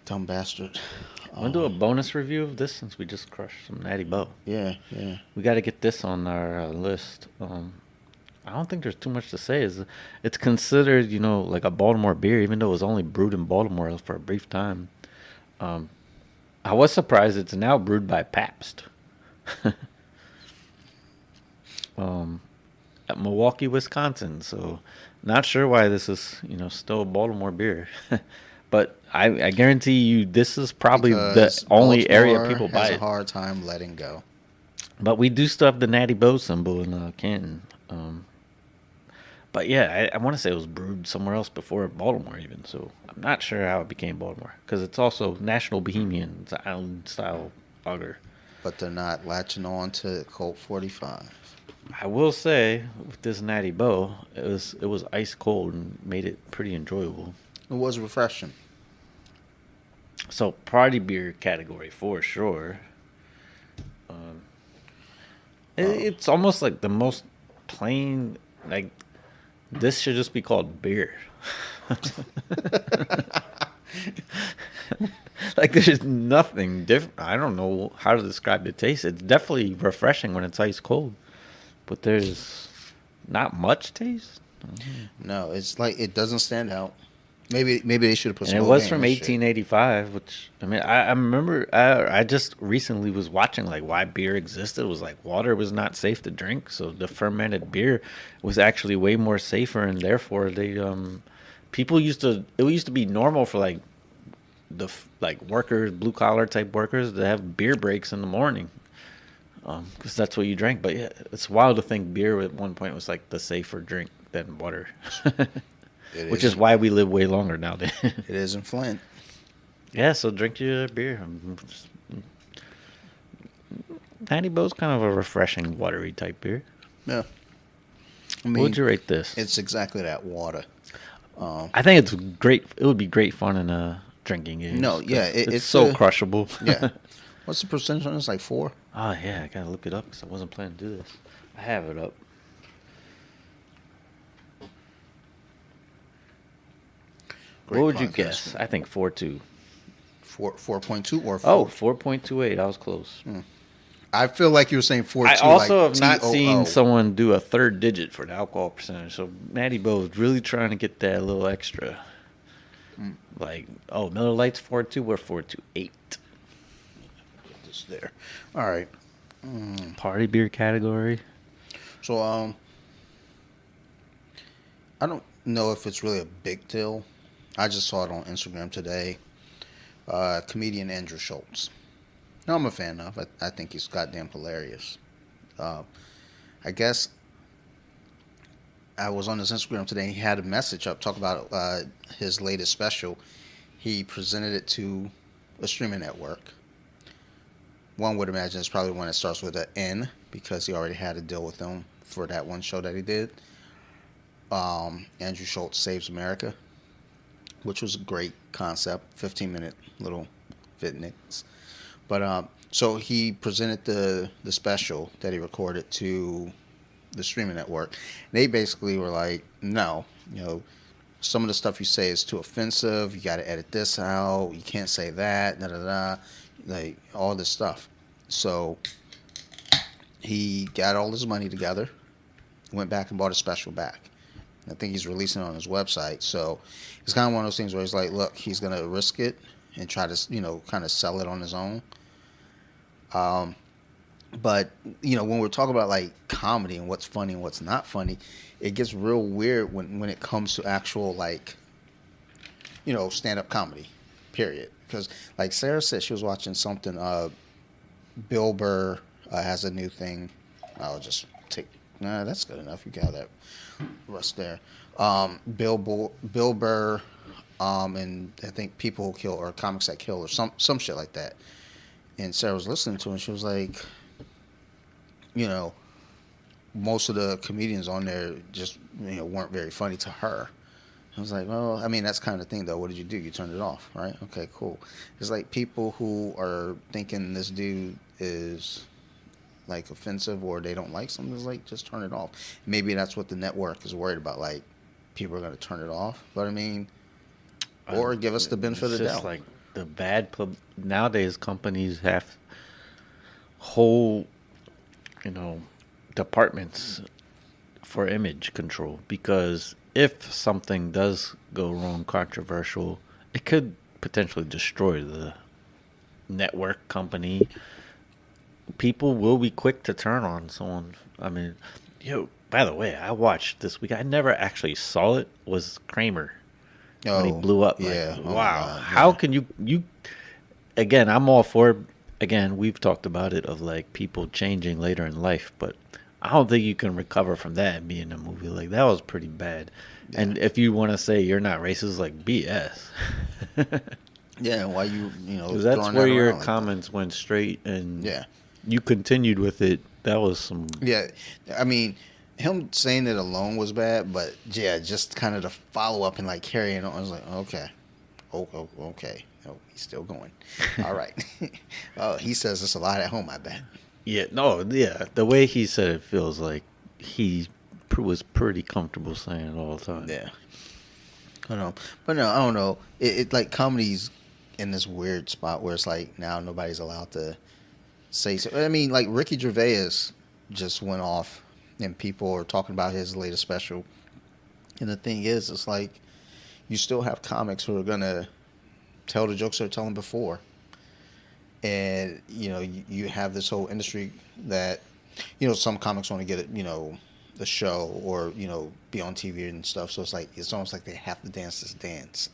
Dumb bastard. Want to do a bonus review of this since we just crushed some Natty Bow? Yeah. We got to get this on our list. I don't think there's too much to say. It's considered, like a Baltimore beer, even though it was only brewed in Baltimore for a brief time. I was surprised it's now brewed by Pabst. At Milwaukee, Wisconsin. So, not sure why this is, still a Baltimore beer. But I guarantee you, this is probably Because the only area Baltimore people buy has a it. hard time letting go. But we do still have the Natty Bow symbol in Canton. But yeah, I want to say it was brewed somewhere else before Baltimore even. So I'm not sure how it became Baltimore. Because it's also National Bohemian. It's an island-style lager. But they're not latching on to Colt 45. I will say with this Natty Bow, it was ice cold and made it pretty enjoyable. It was refreshing. So party beer category for sure. Um, it's almost like the most plain. Like this should just be called beer. Like there's nothing different. I don't know how to describe the taste. It's definitely refreshing when it's ice cold, but there's not much taste. No, it's like it doesn't stand out. Maybe they should have put. And it was from 1885, which I mean, I remember. I just recently was watching like why beer existed. It was like water was not safe to drink, so the fermented beer was actually way more safer, and therefore they people used to. It used to be normal for like like workers, blue collar type workers, to have beer breaks in the morning, because that's what you drank. But yeah, it's wild to think beer at one point was like the safer drink than water. Which is why we live way longer nowadays. It is in Flint. Yeah, so drink your beer. Natty Bow's kind of a refreshing, watery type beer. Yeah. I What would you rate this? It's exactly that, water. I think it's great. It would be great fun in a drinking game. No, yeah, it's so crushable. Yeah. What's the percentage on this? Like 4? Oh yeah, I gotta look it up because I wasn't planning to do this. I have it up. Great What would you podcast. guess? I think 4.2. 4.2 or 4? Oh, 4.28. I was close. I feel like you were saying 4.2. I also like have not TOO. seen someone do a third digit for the alcohol percentage. So Natty Bow is really trying to get that little extra. Like, oh, Miller Lite's 4.2. We're 4.28. Just there. All right. Party beer category. So I don't know if it's really a big deal. I just saw it on Instagram today. Comedian Andrew Schultz. No, I'm a fan of. I think he's goddamn hilarious. I guess I was on his Instagram today and he had a message up talking about his latest special. He presented it to a streaming network. One would imagine it's probably one that starts with an N because he already had a deal with them for that one show that he did. Andrew Schultz Saves America, which was a great concept, 15-minute little fitness. But so he presented the special that he recorded to the streaming network. They basically were like, no, some of the stuff you say is too offensive. You got to edit this out. You can't say that. Da da da. Like all this stuff. So he got all his money together, went back and bought a special back. I think he's releasing it on his website. So it's kind of one of those things where he's like, look, he's going to risk it and try to, kind of sell it on his own. But, when we're talking about like comedy and what's funny and what's not funny, it gets real weird when it comes to actual like, stand-up comedy, period. Because like Sarah said, she was watching something, Bill Burr has a new thing. I'll just take, that's good enough. You got that rest there. Bill Burr, and I think People Who Kill or Comics That Kill or some shit like that. And Sarah was listening to it and she was like, most of the comedians on there just, weren't very funny to her. I was like, well, I mean, that's kind of the thing, though. What did you do? You turned it off, right? Okay, cool. It's like people who are thinking this dude is, like, offensive or they don't like something. It's like, just turn it off. Maybe that's what the network is worried about. Like, people are going to turn it off. But, I mean, or give us the benefit of the doubt. It's like the bad nowadays companies have whole, departments for image control because if something does go wrong, controversial, it could potentially destroy the network company. People will be quick to turn on someone. I mean, by the way, I watched this week. I never actually saw it. Was Kramer when he blew up? Yeah. Like, wow. How can you? Again, I'm all for. Again, we've talked about it of like people changing later in life, but I don't think you can recover from that and be in a movie like that. Was pretty bad. Yeah. And if you want to say you're not racist, like BS. Yeah, why you because that's where your comments went straight, and you continued with it That was some. Yeah, I mean, him saying it alone was bad, but yeah, just kind of the follow up and like carrying on. I was like, okay, okay, oh, he's still going. All right. Oh, he says this a lot at home. I bet. Yeah, no, yeah. The way he said it feels like he was pretty comfortable saying it all the time. Yeah. I know, but no, I don't know. It like comedy's in this weird spot where it's like now nobody's allowed to say so. I mean, like Ricky Gervais just went off, and people are talking about his latest special. And the thing is, it's like you still have comics who are gonna tell the jokes they're telling before, and you have this whole industry that some comics want to get it, the show or be on TV and stuff. So it's almost like they have to dance this dance.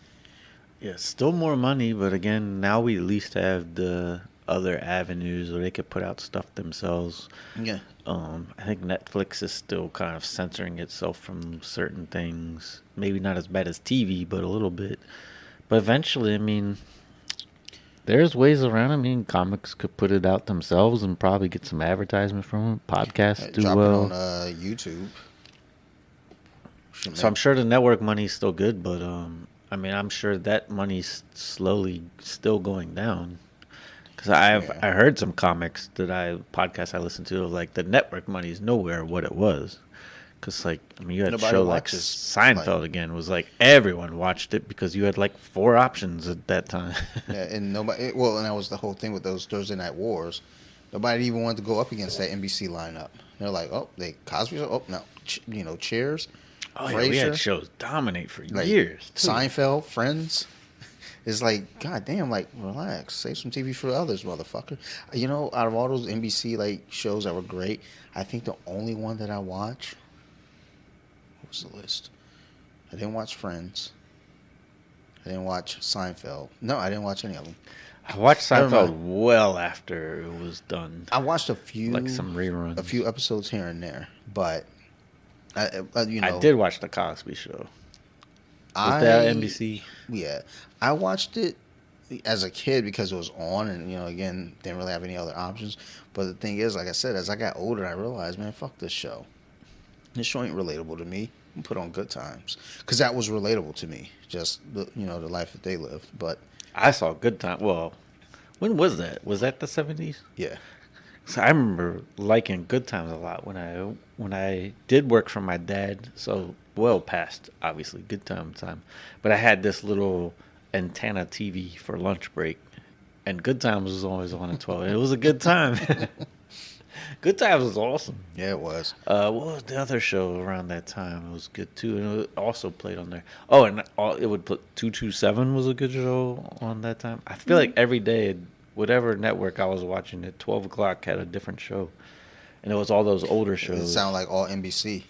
Yeah, still more money, but again, now we at least have the other avenues where they could put out stuff themselves. Yeah. I think Netflix is still kind of censoring itself from certain things. Maybe not as bad as TV, but a little bit. But eventually, I mean, there's ways around. I mean, comics could put it out themselves and probably get some advertisement from it. Podcasts do Drop well. it on YouTube. So I'm sure the network money is still good, but I mean, I'm sure that money's slowly still going down. Because I heard some podcasts I listened to, like the network money is nowhere what it was. Because you had a show like Seinfeld again was like everyone watched it because you had like 4 options at that time. Yeah, and nobody. Well, and that was the whole thing with those Thursday Night Wars. Nobody even wanted to go up against that NBC lineup. They're like, oh, Cosby. Oh no, Cheers. Oh Frasier, yeah, we had shows dominate for years. Too. Seinfeld, Friends. It's like, God damn, like, relax. Save some TV for the others, motherfucker. Out of all those NBC shows that were great, I think the only one that I watch. What was the list? I didn't watch Friends. I didn't watch Seinfeld. No, I didn't watch any of them. I watched Seinfeld well after it was done. I watched a few, like some reruns, a few episodes here and there, but I did watch the Cosby Show. Was that NBC? Yeah, I watched it as a kid because it was on, and again, didn't really have any other options. But the thing is, like I said, as I got older, I realized, man, fuck this show. This show ain't relatable to me. I'm put on Good Times because that was relatable to me. Just the life that they lived. But I saw Good Time. Well, when was that? Was that the 70s? Yeah. So I remember liking Good Times a lot when I did work for my dad. So well past obviously Good time, but I had this little antenna TV for lunch break, and Good Times was always on at 12. It was a good time. Good Times was awesome. Yeah, it was. What was the other show around that time? It was good too, and it also played on there. Oh, and it would put 227 was a good show on that time. I feel like every day, whatever network I was watching at 12 o'clock had a different show, and it was all those older shows. It sounded like all NBC.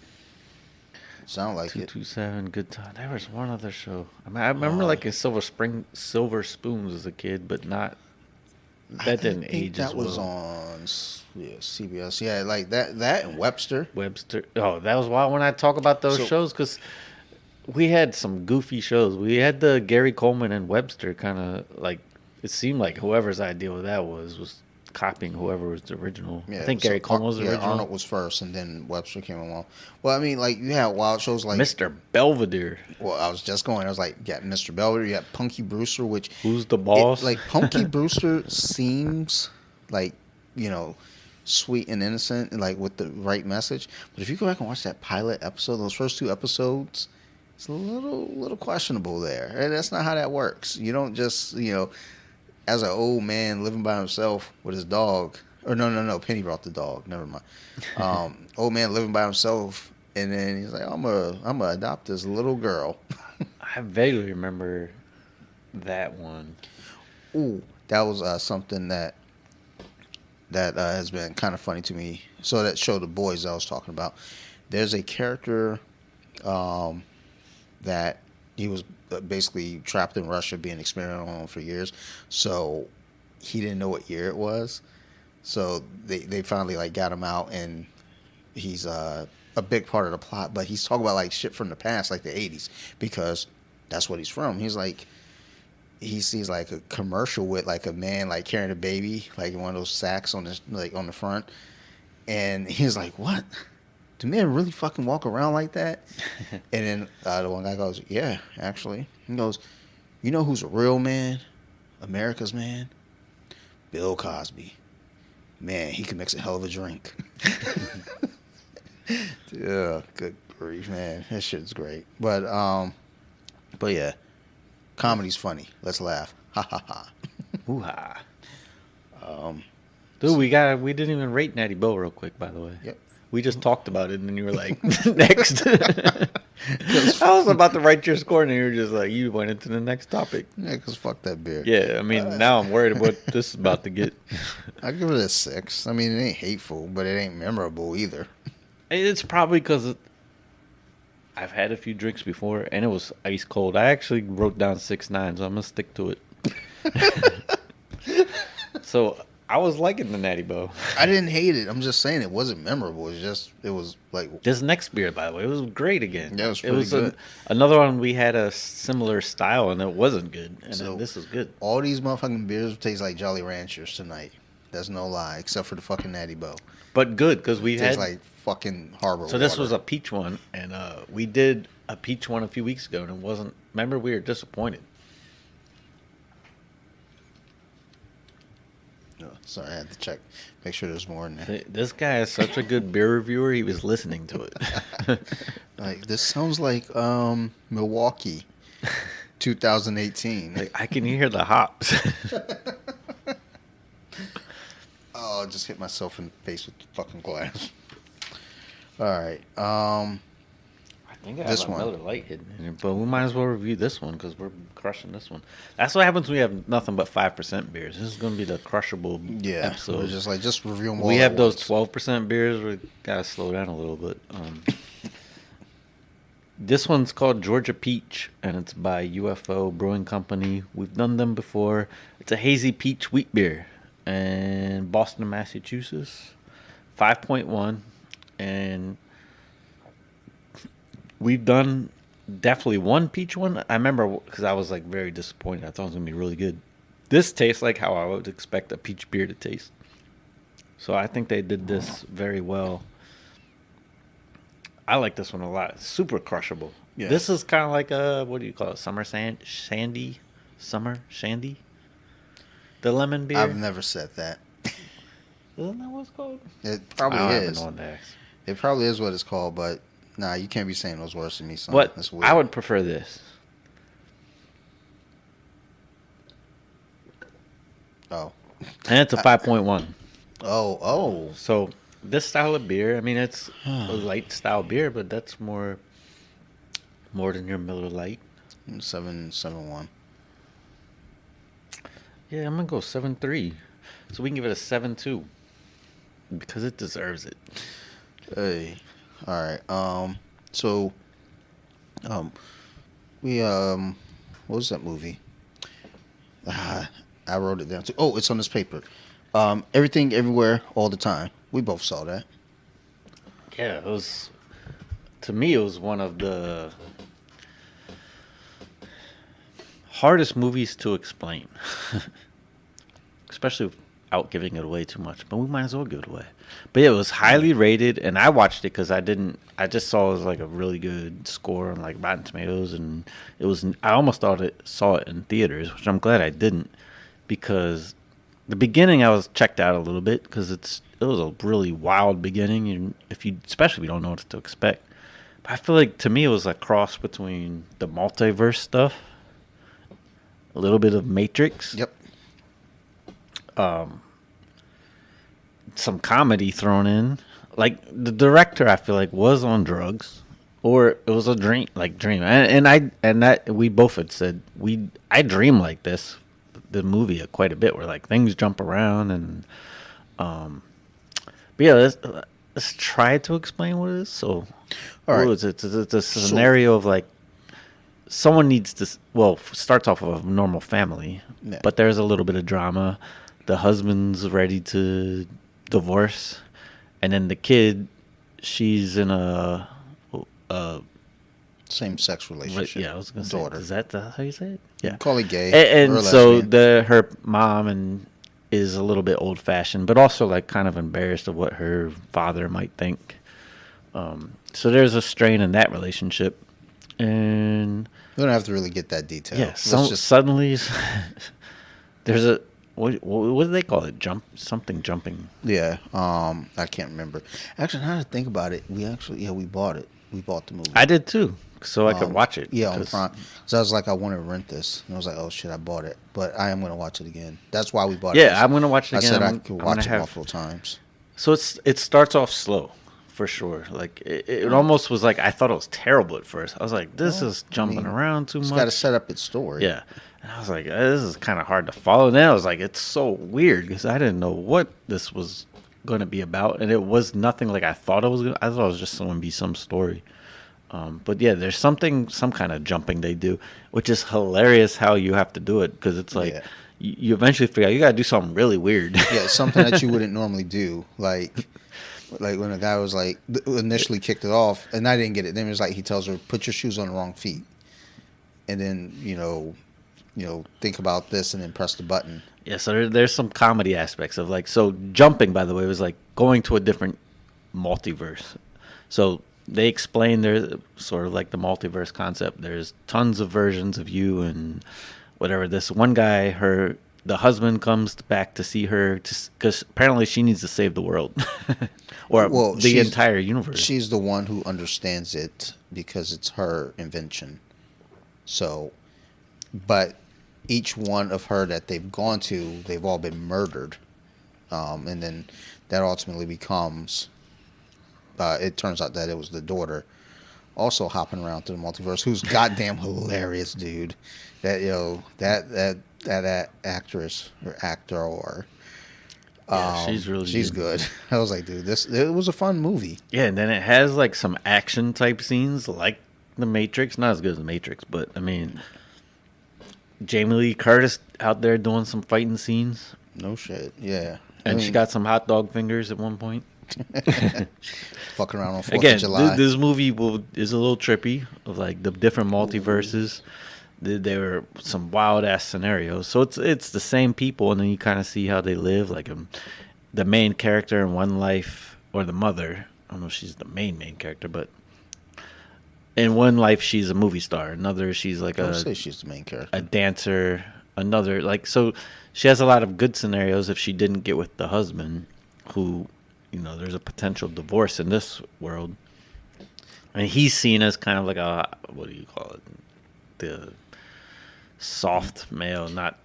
Sound like 227, Good Time. There was one other show. I remember like a Silver Spoons as a kid, but not. That didn't age as well. That was on CBS. Yeah, like that and Webster. Oh, that was why when I talk about those shows, because we had some goofy shows. We had the Gary Coleman and Webster kind of like. It seemed like whoever's idea of that was copying whoever was the original. Yeah, I think Gary Coleman was the original. Arnold was first, and then Webster came along. Well, I mean, like you had wild shows like Mr. Belvedere. Well, I was just going. I was like, yeah, Mr. Belvedere. You had Punky Brewster, which who's the boss? Punky Brewster seems like sweet and innocent, and like with the right message. But if you go back and watch that pilot episode, those first 2 episodes, it's a little questionable there, and that's not how that works. You don't just as an old man living by himself with his dog, or no, Penny brought the dog. Never mind. Old man living by himself, and then he's like, I'm gonna adopt this little girl. I vaguely remember that one. Ooh, that was something that has been kind of funny to me. So that show, The Boys, I was talking about. There's a character that he was basically trapped in Russia being experimented on for years. So he didn't know what year it was. So they finally got him out, and he's a big part of the plot. But he's talking about shit from the past, like the 80s, because that's what he's from. He's like, he sees a commercial with a man carrying a baby in one of those sacks on the on the front, And he was like, "What? Do men really fucking walk around like that?" And then the one guy goes, "Yeah, actually." He goes, "You know who's a real man? America's man? Bill Cosby. Man, he can mix a hell of a drink." Yeah, good grief, man. That shit's great. But yeah, comedy's funny. Let's laugh. Ha ha ha. Hoo-ha. Dude, we didn't even rate Natty Bo real quick, by the way. Yep. We just talked about it, and then you were like, next. I was about to write your score, and you were just like, you went into the next topic. Yeah, because fuck that beer. Yeah, I mean, now I'm worried what this is about to get. I give it a 6. I mean, it ain't hateful, but it ain't memorable either. It's probably because I've had a few drinks before, and it was ice cold. I actually wrote down 6.9, so I'm going to stick to it. So I was liking the Natty Bo. I didn't hate it. I'm just saying it wasn't memorable. It was like... This next beer, by the way, it was great again. Yeah, it was pretty good. Another one, we had a similar style, and it wasn't good. And So, then this is good. All these motherfucking beers taste like Jolly Ranchers tonight. That's no lie, except for the fucking Natty Bo. But good, because we Tastes had... like fucking harbor So this water. was a peach one, and we did a peach one a few weeks ago, and it wasn't... Remember, we were disappointed. Oh, sorry, I had to check. Make sure there's more in there. This guy is such a good beer reviewer, he was listening to it. Like, this sounds like Milwaukee, 2018. Like, I can hear the hops. Oh, I just hit myself in the face with the fucking glass. All right. I think I have This another one. light hidden in here, but we might as well review this one because we're crushing this one. That's what happens when we have nothing but 5% beers. This is going to be the crushable Yeah. episode. We're just review them all We at have those once. 12% beers. We got to slow down a little bit. This one's called Georgia Peach, and it's by UFO Brewing Company. We've done them before. It's a hazy peach wheat beer in Boston, Massachusetts. 5.1. And we've done definitely one peach one. I remember because I was like very disappointed. I thought it was going to be really good. This tastes like how I would expect a peach beer to taste. So I think they did this very well. I like this one a lot. Super crushable. Yeah. This is kind of like a, what do you call it? Summer shandy? Summer shandy? The lemon beer? I've never said that. Isn't that what it's called? It probably I is. don't know. It probably is what it's called, but nah, you can't be saying those words to me, son. But That's weird. I would prefer this. Oh. And it's a 5.1. Oh. So this style of beer, I mean, it's a light style beer, but that's more than your Miller Lite. 7.1. Yeah, I'm gonna go 7.3. So we can give it a 7.2 because it deserves it. Hey. All right. So, we what was that movie? I wrote it down too. Oh, it's on this paper. Everything, everywhere, all the time. We both saw that. Yeah, it was. To me, it was one of the hardest movies to explain, especially without giving it away too much. But we might as well give it away. But yeah, it was highly rated, and I watched it because I just saw it was like a really good score on like Rotten Tomatoes, and it was. I almost saw it in theaters, which I'm glad I didn't, because the beginning I was checked out a little bit because it was a really wild beginning, and especially if you don't know what to expect. But I feel like to me it was a cross between the multiverse stuff, a little bit of Matrix. Yep. Some comedy thrown in. Like the director, I feel like was on drugs, or it was a dream. And we both had said I dream like this. The movie quite a bit, where like things jump around and, but yeah, let's try to explain what it is. So, All right. what is it? It's a scenario of like someone needs to. Well, starts off of a normal family, Yeah. but there's a little bit of drama. The husband's ready to divorce, and then the kid, she's in a Same-sex relationship. yeah, I was gonna Daughter. say, is that how you say it? Yeah, Call it gay. and or so lesbian. her mom and is a little bit old fashioned, but also like kind of embarrassed of what her father might think. So there's a strain in that relationship, and We don't have to really get that detailed. yeah, Let's so just suddenly there's a what do they call it? Jumping. yeah. I can't remember. Actually, now that I think about it, we bought it. We bought the movie. I did too, so I could watch it. Yeah, on 'cause- Prime. So I was like, I want to rent this, and I was like, oh shit, I bought it. But I am gonna watch it again. That's why we bought it. Yeah, I'm gonna watch it I again. said I I'm could gonna watch it have- multiple times. So it starts off slow, for sure. Like it almost was like I thought it was terrible at first. I was like, this is jumping around too It's much. got to set up its story. Yeah, and I was like, this is kind of hard to follow. And then I was like, it's so weird because I didn't know what this was going to be about, and it was nothing like I thought it was. I thought it was just going to be some story. But yeah, there's some kind of jumping they do, which is hilarious how you have to do it because it's like. Yeah. You eventually figure out you got to do something really weird. Yeah, something that you wouldn't normally do, like when a guy was like initially kicked it off, and I didn't get it. Then it was like he tells her, "Put your shoes on the wrong feet," and then think about this, and then press the button. Yeah, so there's some comedy aspects of like so jumping. By the way, was like going to a different multiverse. So they explain there's sort of like the multiverse concept. There's tons of versions of you and whatever. This one guy, the husband comes back to see her because apparently she needs to save the world or the she's- entire universe. She's the one who understands it because it's her invention. So, but each one of her that they've gone to, they've all been murdered, and then that ultimately becomes. It turns out that it was the daughter, also hopping around through the multiverse, who's goddamn hilarious, dude. That actress or actor or. Yeah, she's good. I was like, dude, it was a fun movie. Yeah, and then it has like some action type scenes like The Matrix. Not as good as The Matrix, but I mean, Jamie Lee Curtis out there doing some fighting scenes. No shit. Yeah. And she got some hot dog fingers at one point. Fucking around on 4th Again, of July. this movie is a little trippy of like the different multiverses. There were some wild ass scenarios. So it's the same people, and then you kind of see how they live. Like the main character in one life, or the mother. I don't know if she's the main character, but in one life she's a movie star. Another she's like I would say she's the main character. a dancer. Another like so she has a lot of good scenarios if she didn't get with the husband, who there's a potential divorce in this world, and he's seen as kind of like a what do you call it, the soft male, not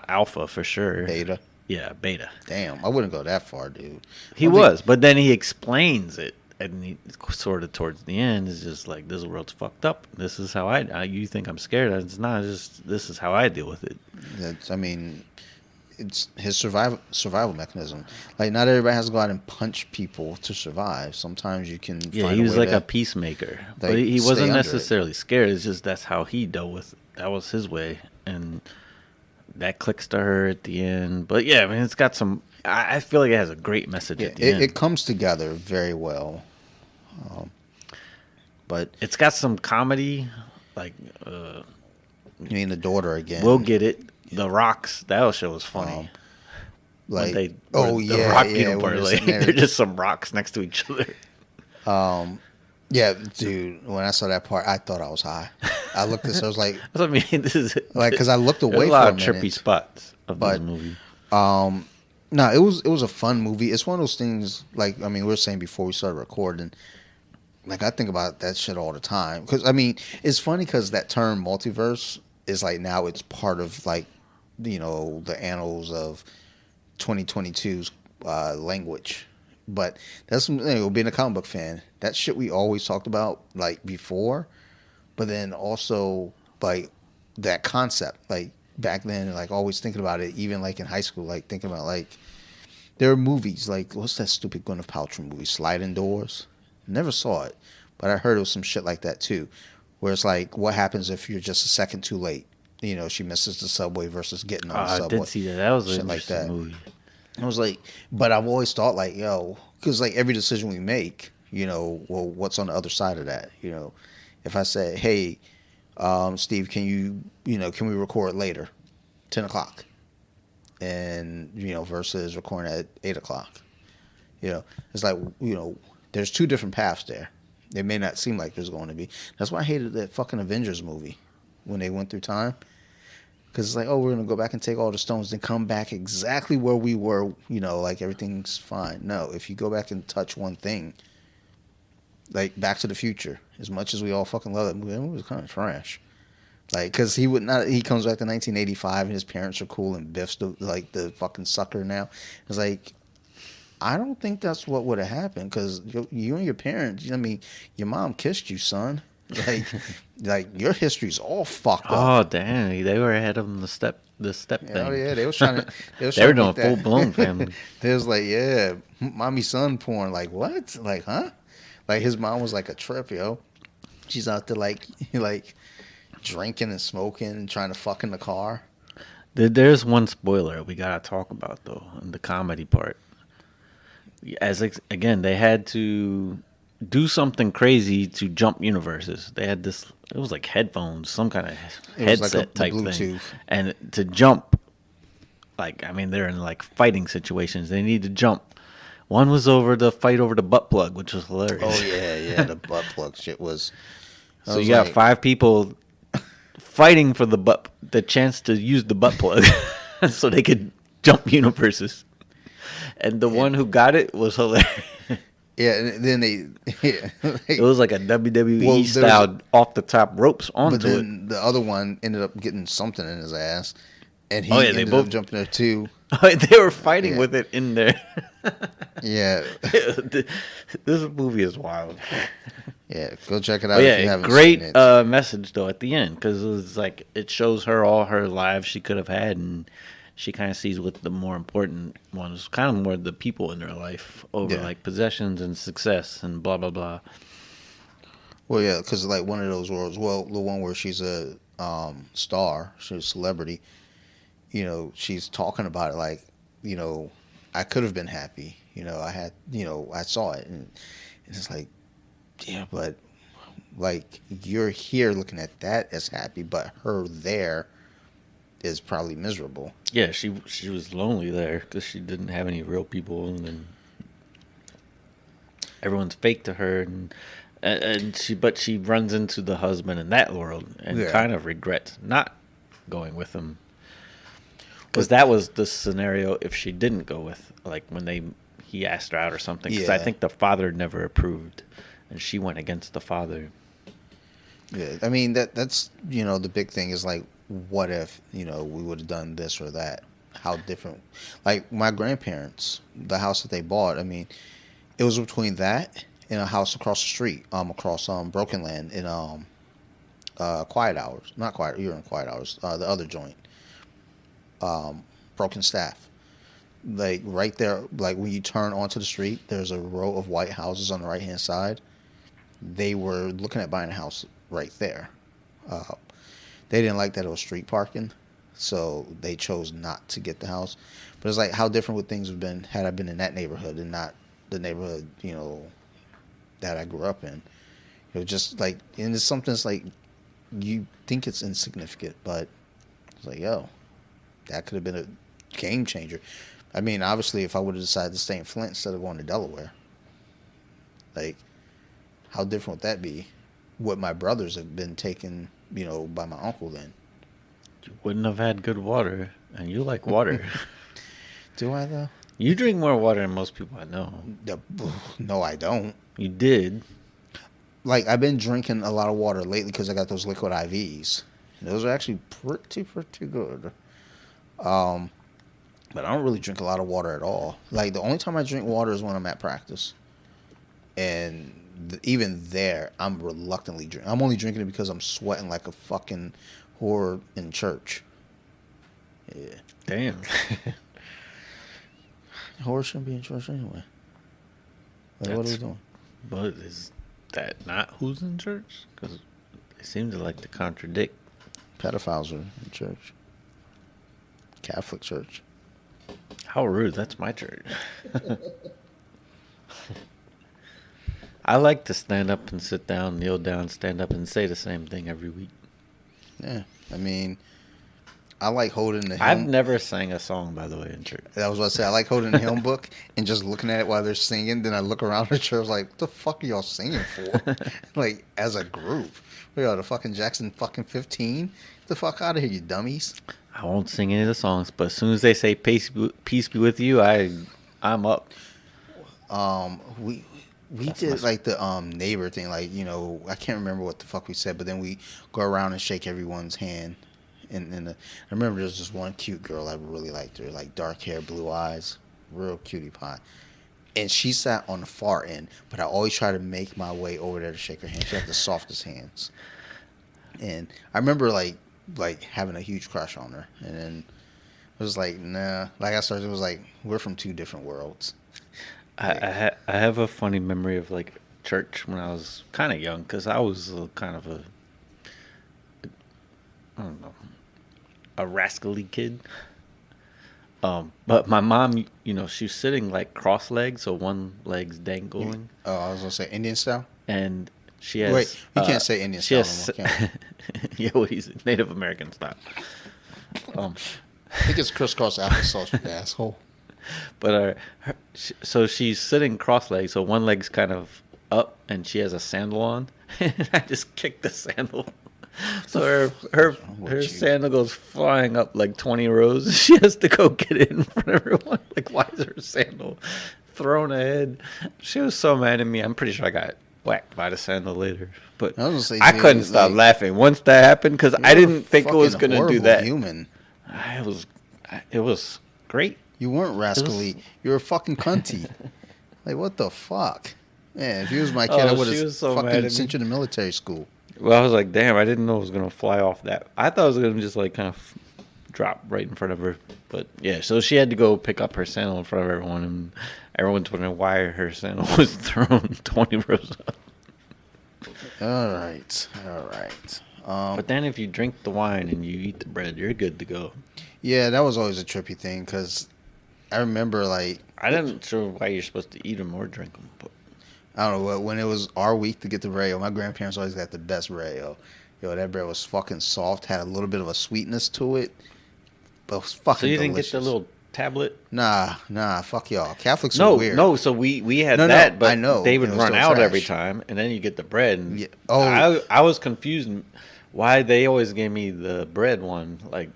alpha for sure. Beta. Yeah, beta. Damn, I wouldn't go that far, dude. He was, but then he explains it, and he sort of towards the end is just like, this world's fucked up. This is how you think I'm scared. It's not. Just this is how I deal with it. It's his survival mechanism. Like, not everybody has to go out and punch people to survive. Sometimes you can. Yeah, find he was like to, a peacemaker, but like, he stay wasn't under it. necessarily scared. It's just that's how he dealt with it. That was his way, and that clicks to her at the end. But yeah, I mean, it's got some. I feel like it has a great message at the end. It comes together very well. But It's got some comedy, like I mean, the daughter again. we'll get it. The Rocks, that show was funny. Like, the yeah, rock yeah, people when are they're like, sitting there. they're just some rocks next to each other. Yeah, dude. When I saw that part, I thought I was high. I looked at this, I was like, I mean, this is like, because I looked there's away a lot for of a minute. trippy spots of this But- movie. No, it was a fun movie. It's one of those things. Like, I mean, we were saying before we started recording. Like, I think about that shit all the time. Because, I mean, it's funny because that term multiverse is like now it's part of like, the annals of 2022's language. But that's being a comic book fan. That shit we always talked about like before, but then also like that concept like back then, like always thinking about it, even like in high school, like thinking about like there are movies like what's that stupid Gwyneth Paltrow movie, Sliding Doors? Never saw it, but I heard it was some shit like that too, where it's like what happens if you're just a second too late. She misses the subway versus getting on the I subway. did see that. That was an Shit like interesting that. movie. I was like, but I've always thought like, because like every decision we make, well, what's on the other side of that? If I say, hey, Steve, can you, can we record later, 10 o'clock? and versus recording at 8 o'clock. It's like there's two different paths there. It may not seem like there's going to be. That's why I hated that fucking Avengers movie when they went through time. Because it's like, oh, we're going to go back and take all the stones and come back exactly where we were, like everything's fine. No, if you go back and touch one thing, like Back to the Future, as much as we all fucking love that movie was kind of trash. Like, because he comes back to 1985 and his parents are cool and Biff's the fucking sucker now. It's like, I don't think that's what would have happened because you and your parents, your mom kissed you, son. Like your history's all fucked up. Oh damn, they were ahead of the step thing. Oh yeah, they was trying to. They were doing full blown family. They was like, yeah, mommy son porn. Like what? Like huh? Like his mom was like a trip, yo. She's out there like drinking and smoking and trying to fuck in the car. There's one spoiler we gotta talk about though, in the comedy part. Again, they had to do something crazy to jump universes. They had this, it was like headphones, some kind of headset type thing. And to jump, they're in like fighting situations. They need to jump. One was over the fight over the butt plug, which was hilarious. Oh, yeah, the butt plug shit was... So you got 5 people fighting for the chance to use the butt plug so they could jump universes. And the one who got it was hilarious. Yeah, and then it was like a WWE style off the top ropes onto it. But then the other one ended up getting something in his ass, and he ended up jumping there too. They were fighting with it in there. Yeah, this movie is wild. Yeah, go check it out. If you haven't great seen it. message though at the end because it was like it shows her all her lives she could have had and. She kind of sees what the more important ones, kind of more the people in her life over like possessions and success and blah, blah, blah. Well, yeah, because like one of those worlds, the one where she's a star, she's a celebrity, she's talking about it like, I could have been happy. I had, I saw it. And it's like, yeah, but like you're here looking at that as happy, but her there is probably miserable. Yeah, she was lonely there because she didn't have any real people, and then everyone's fake to her, and she runs into the husband in that world and kind of regrets not going with him because that was the scenario if she didn't go with like when he asked her out or something because I think the father never approved and she went against the father. Yeah, I mean that's the big thing is like. What if, we would have done this or that? How different? Like, my grandparents, the house that they bought, it was between that and a house across the street, across Broken Land in Quiet Hours. Not Quiet, you're in Quiet Hours, the other joint. Broken Staff. Like, right there, like, when you turn onto the street, there's a row of white houses on the right-hand side. They were looking at buying a house right there. They didn't like that it was street parking, so they chose not to get the house. But it's like, how different would things have been had I been in that neighborhood and not the neighborhood, that I grew up in? It was just like, and it's something that's like, you think it's insignificant, but it's like, yo, that could have been a game changer. Obviously, if I would have decided to stay in Flint instead of going to Delaware, like, how different would that be? Would my brothers have been taken... by my uncle then. You wouldn't have had good water, and you like water. Do I, though? You drink more water than most people I know. No, I don't. You did. Like, I've been drinking a lot of water lately because I got those liquid IVs. Those are actually pretty good. But I don't really drink a lot of water at all. Like, the only time I drink water is when I'm at practice. And... even there, I'm reluctantly drinking. I'm only drinking it because I'm sweating like a fucking whore in church. Yeah. Damn. Whore shouldn't be in church anyway. Like, what are we doing? But is that not who's in church? Because they seem to like to contradict. Pedophiles are in church. Catholic church. How rude. That's my church. I like to stand up and sit down, kneel down, stand up and say the same thing every week. Yeah. I like holding the I've hymn. never sang a song, by the way, in church. I was about to say I like holding the hymn book and just looking at it while they're singing. Then I look around the church like, what the fuck are y'all singing for? Like as a group, we are the fucking Jackson fucking 15. Get the fuck out of here, you dummies. I won't sing any of the songs, but as soon as they say peace be with you, I'm up. We That's did my- like the neighbor thing, like I can't remember what the fuck we said, but then we go around and shake everyone's hand. And I remember there's this one cute girl I really liked her, like dark hair, blue eyes, real cutie pie. And she sat on the far end, but I always try to make my way over there to shake her hand. She had the softest hands, and I remember like having a huge crush on her, and then it was like nah. Like I started, it was like we're from two different worlds. I have a funny memory of like church when I was kind of young, because I was kind of I don't know, a rascally kid. But my mom, she was sitting like cross-legged, so one leg's dangling, Oh, I was gonna say Indian style. and she has. Wait, you can't say Indian she style has, no more, can yeah, well, he's Native American style. I think it's crisscross applesauce, you asshole. But so she's sitting cross-legged, so one leg's kind of up, and she has a sandal on, and I just kicked the sandal. So her you? sandal goes flying up like 20 rows. She has to go get it in front of everyone. Like, why is her sandal thrown ahead? She was so mad at me. I'm pretty sure I got whacked by the sandal later. But I was gonna say, I dude, couldn't stop like, laughing once that happened, because I You're a didn't think it was fucking going to do horrible that. Human. It was great. You weren't rascally. You were a fucking cunty. Like what the fuck? Man, if he was my kid, I Oh, would she have was so mad at fucking me. sent you to military school. Well, I was like, damn, I didn't know it was going to fly off that. I thought it was going to just like kind of drop right in front of her. But yeah, so she had to go pick up her sandal in front of everyone, and everyone's wondering why her sandal was thrown 20 rows up. All right. But then if you drink the wine and you eat the bread, you're good to go. Yeah, that was always a trippy thing because I remember like I didn't sure why you're supposed to eat them or drink them. But I don't know when it was our week to get the bread. My grandparents always got the best bread. Yo, that bread was fucking soft, had a little bit of a sweetness to it, but it was fucking so you didn't delicious. get the little tablet? Nah, fuck y'all. Catholics No, are weird. no. So we had No, that, but I know. they would It was run still out trash. every time, and then you get the bread. And Yeah. Oh. I was confused why they always gave me the bread one. Like,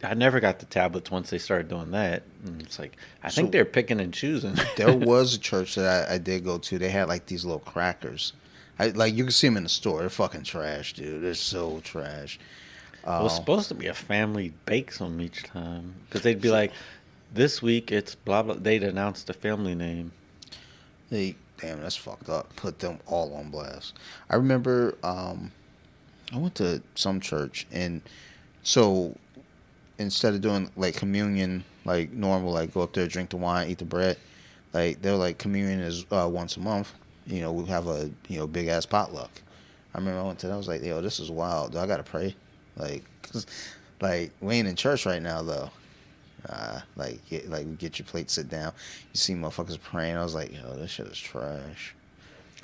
I never got the tablets once they started doing that. And it's like I think they're picking and choosing. There was a church that I did go to. They had like these little crackers. You can see them in the store. They're fucking trash, dude. They're so trash. It was supposed to be a family bakes them each time, because they'd be like, this week it's blah blah. They'd announce the family name. Damn, that's fucked up. Put them all on blast. I remember I went to some church, and so instead of doing like communion like normal, like go up there, drink the wine, eat the bread, like they're like communion is once a month. We have a big ass potluck. I remember I went to that. I was like, yo, this is wild. Do I gotta pray? Like, 'cause, like we ain't in church right now though. We get your plate, sit down. You see motherfuckers praying. I was like, yo, this shit is trash.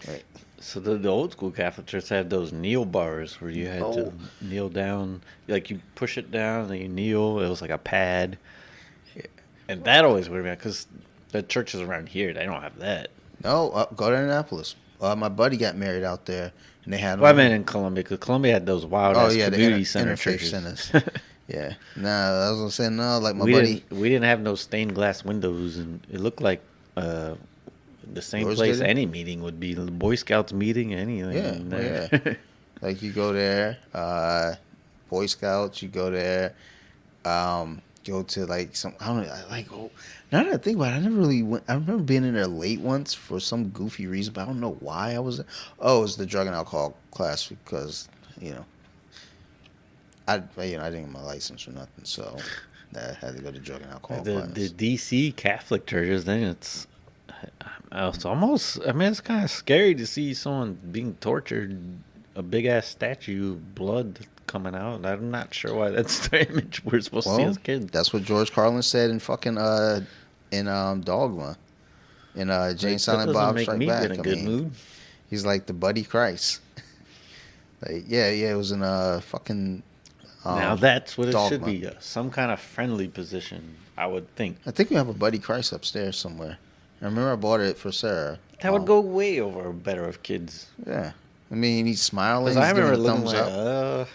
Like, So the old school Catholic church had those kneel bars where you had to Oh. kneel down. Like, you push it down and then you kneel. It was like a pad. And that always weirded me out, because the churches around here, they don't have that. no, go to Annapolis. My buddy got married out there, and they had. Well, I meant in Columbia, because Columbia had those wild-ass the community center interfaith churches. centers. Yeah, I was gonna say no. Like my we buddy. we didn't have no stained glass windows, and it looked like the same Yours place didn't? any meeting would be. The Boy Scouts meeting, anything. Yeah, in well, there. yeah. Like you go there, Boy Scouts. You go there, go to like some. I don't know. Now that I think about it, I never really went. I remember being in there late once for some goofy reason, but I don't know why I was there. Oh, it was the drug and alcohol class because I didn't get my license or nothing, so I had to go to drug and alcohol class. The DC Catholic churches, then it's almost. I mean, it's kind of scary to see someone being tortured. A big ass statue of blood coming out. I'm not sure why that's the image we're supposed to see as kids. That's what George Carlin said in fucking Dogma. In Jane Silent Bob make Strike me Back. in a good mood. He's like the buddy Christ. Like, yeah, it was in fucking Now that's what it should Dogma. be. Some kind of friendly position, I would think. I think we have a Buddy Christ upstairs somewhere. I remember I bought it for Sarah. That would go way over better of kids. Yeah. I mean, he's smiling. Because He's I remember giving a looking thumbs like, up.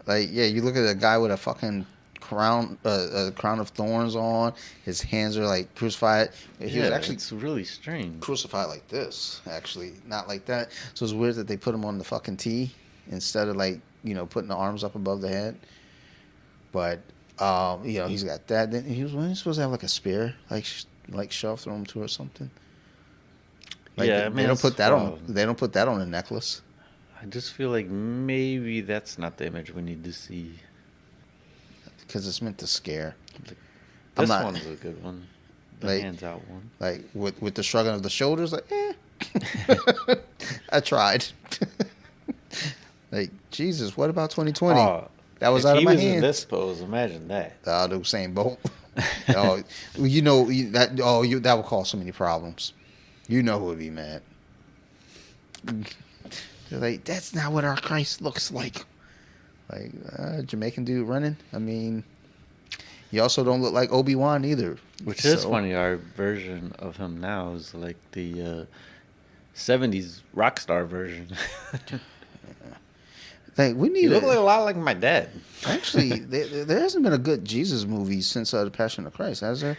Like, yeah, you look at a guy with a fucking crown of thorns on. His hands are like crucified. He was actually it's really strange. crucified like this, actually, not like that. So it's weird that they put him on the fucking T instead of like, you know, putting the arms up above the head. But you know, he's got that. Then wasn't he supposed to have like a spear, like shoved through him to or something. Like Yeah, they don't put that on. wild. They don't put that on a necklace. I just feel like maybe that's not the image we need to see. Because it's meant to scare. This one's a good one. The like- hands out one. Like with the shrugging of the shoulders, like, I tried. Like, Jesus, what about 2020? Oh, that was if out of he my was in hands. this pose, imagine that. The Usain Bolt. Oh, you know that. Oh, that would cause so many problems. You know who would be mad. They're like, that's not what our Christ looks like. Like, Jamaican dude running. I mean, you also don't look like Obi-Wan either. Which is funny. Our version of him now is like the 70s rock star version. Like, we need You look like a lot like my dad. Actually, there hasn't been a good Jesus movie since The Passion of Christ, has there?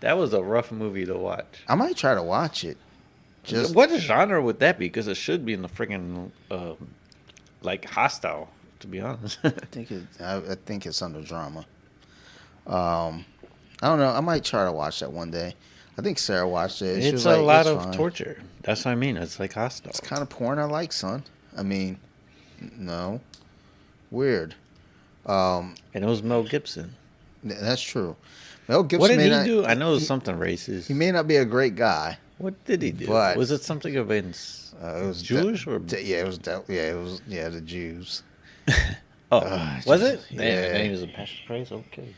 that was a rough movie to watch. I might try to watch it. Just What genre would that be? Because it should be in the friggin' like Hostile, to be honest. I think it's under drama. I don't know. I might try to watch that one day. I think Sarah watched it. She It's was a like, lot "It's of fine." torture. That's what I mean. It's like Hostile. It's kind of porn I like, son. I mean, no, weird. And it was Mel Gibson. That's true. Mel Gibson. What did may he not, do? I know it was something racist. He may not be a great guy. What did he do? But- Was it something against It was Jewish or? yeah, it was. The Jews. Oh, was it? Yeah. Damn, and he was a passion Christ. Okay.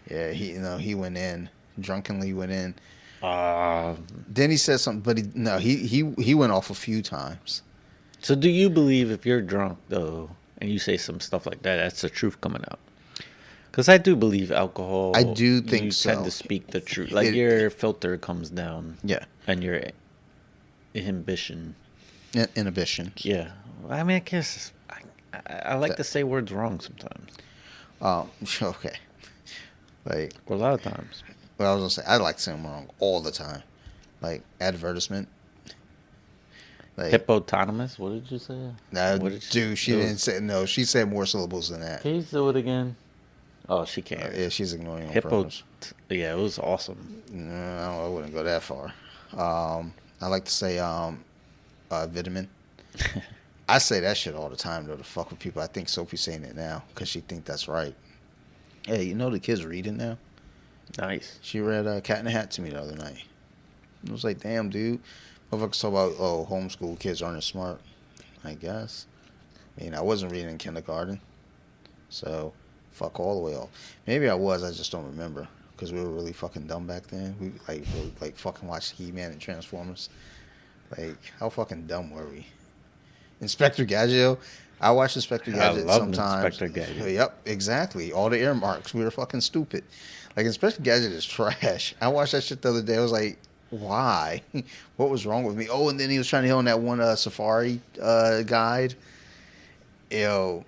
Yeah, he went in drunkenly. Went in. Uh, Then he said something, but he went off a few times. so do you believe if you're drunk though, and you say some stuff like that, that's the truth coming out? Because I do believe alcohol. I do think you so. tend to speak the truth. Like your filter comes down. Yeah, And your inhibition. inhibitions. Yeah. I mean, I guess I like to say words wrong sometimes. Okay. Like, Or a lot of times. well, I was gonna say I like saying wrong all the time. Like advertisement. Like, Hippopotamus? What did you say? nah, What did dude, she it was- didn't say no. She said more syllables than that. Can you do it again? Oh, she can't. Yeah, she's ignoring on Hippo. purpose. Yeah, it was awesome. No, I wouldn't go that far. I like to say vitamin. I say that shit all the time though to fuck with people. I think Sophie's saying it now because she think that's right. Hey, you know the kid's reading now? Nice. She read Cat in the Hat to me the other night. I was like, damn, dude. Motherfuckers talk about, homeschool kids aren't as smart. I guess. I mean, I wasn't reading in kindergarten. So, fuck all the way off. Maybe I was, I just don't remember. Because we were really fucking dumb back then. We, like fucking watched He-Man and Transformers. Like, how fucking dumb were we? Inspector Gadget. I watch Inspector Gadget loved sometimes. Inspector Gadget. Yep, exactly. All the earmarks. We were fucking stupid. Like, Inspector Gadget is trash. I watched that shit the other day. I was like, why? What was wrong with me? Oh, and then he was trying to hit on that one Safari guide. Yo,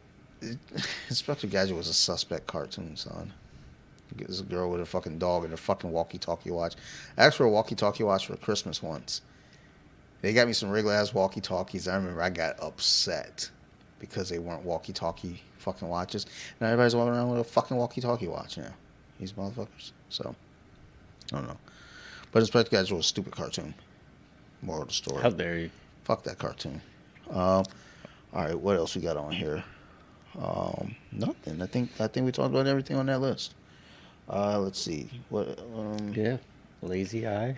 Inspector Gadget was a suspect cartoon, son. This girl with a fucking dog and a fucking walkie-talkie watch. I asked for a walkie-talkie watch for Christmas once. They got me some regular-ass walkie-talkies. I remember I got upset because they weren't walkie-talkie fucking watches. Now everybody's walking around with a fucking walkie-talkie watch now. These motherfuckers. So, I don't know. But Inspector Gadget was a stupid cartoon. Moral of the story. How dare you? Fuck that cartoon. All right, what else we got on here? Nothing. I think we talked about everything on that list. Let's see. What? Yeah. Lazy eye.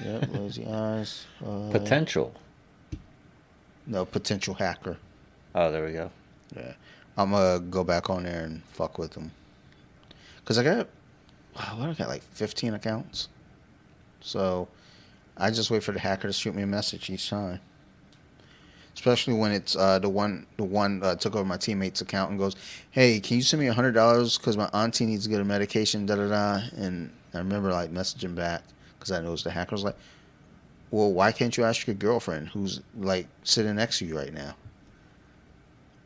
Yeah, lazy eyes. Potential. No, potential hacker. Oh, there we go. Yeah, I'm gonna go back on there and fuck with them. Cause I got like 15 accounts. So I just wait for the hacker to shoot me a message each time. especially when it's the one took over my teammate's account and goes, "Hey, can you send me $100 because my auntie needs to get a medication?" Da da da. And I remember like messaging back because I know it's the hacker. I was like, "Well, why can't you ask your girlfriend who's like sitting next to you right now?"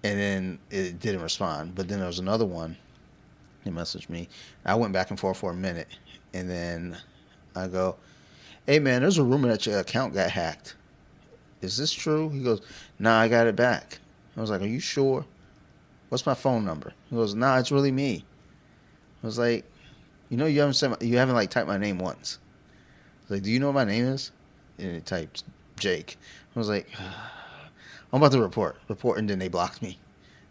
And then it didn't respond. But then there was another one. He messaged me. I went back and forth for a minute, and then I go, "Hey man, there's a rumor that your account got hacked. Is this true?" He goes, "Nah, I got it back." I was like, "Are you sure? What's my phone number?" He goes, "Nah, it's really me." I was like, "You know, you haven't like typed my name once." I was like, "Do you know what my name is?" And it typed Jake. I was like, "I'm about to report," and then they blocked me.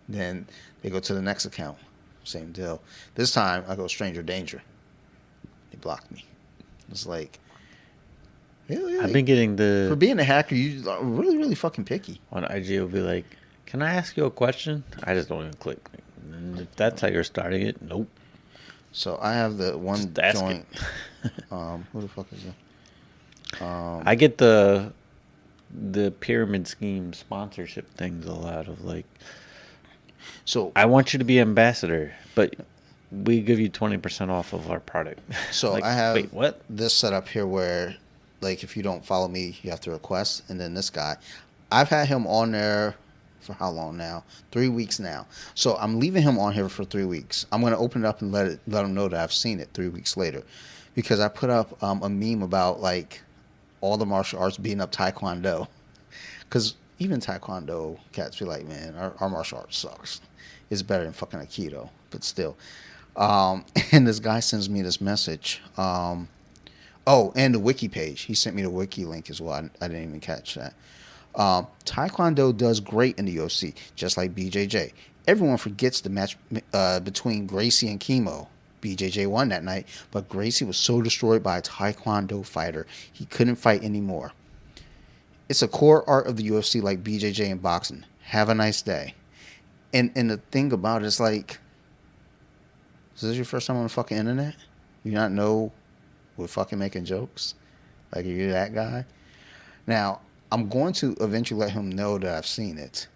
Then they go to the next account, same deal. This time I go stranger danger. They blocked me. It's like, really? I've been getting For being a hacker, you are really, really fucking picky. on IG will be like, "Can I ask you a question?" I just don't even click. And if that's how you're starting it, nope. So I have the one Just ask joint. Who the fuck is it? I get the pyramid scheme sponsorship things a lot of like, So I want you to be ambassador, but we give you 20% off of our product. So Like, I have wait, what? this set up here where, like, if you don't follow me, you have to request. And then this guy, I've had him on there for how long now? 3 weeks now. So I'm leaving him on here for 3 weeks. I'm going to open it up and let him know that I've seen it 3 weeks later, because I put up a meme about like all the martial arts beating up Taekwondo, because even Taekwondo cats be like, man, our martial arts sucks. It's better than fucking Aikido, but still. And this guy sends me this message. And the wiki page. He sent me the wiki link as well. I didn't even catch that. Taekwondo does great in the UFC, just like BJJ. Everyone forgets the match between Gracie and Chemo. BJJ won that night, but Gracie was so destroyed by a Taekwondo fighter, he couldn't fight anymore. It's a core art of the UFC like BJJ and boxing. Have a nice day. And the thing about it is like, is this your first time on the fucking internet? You not know we're fucking making jokes? Like, are you that guy? Now, I'm going to eventually let him know that I've seen it.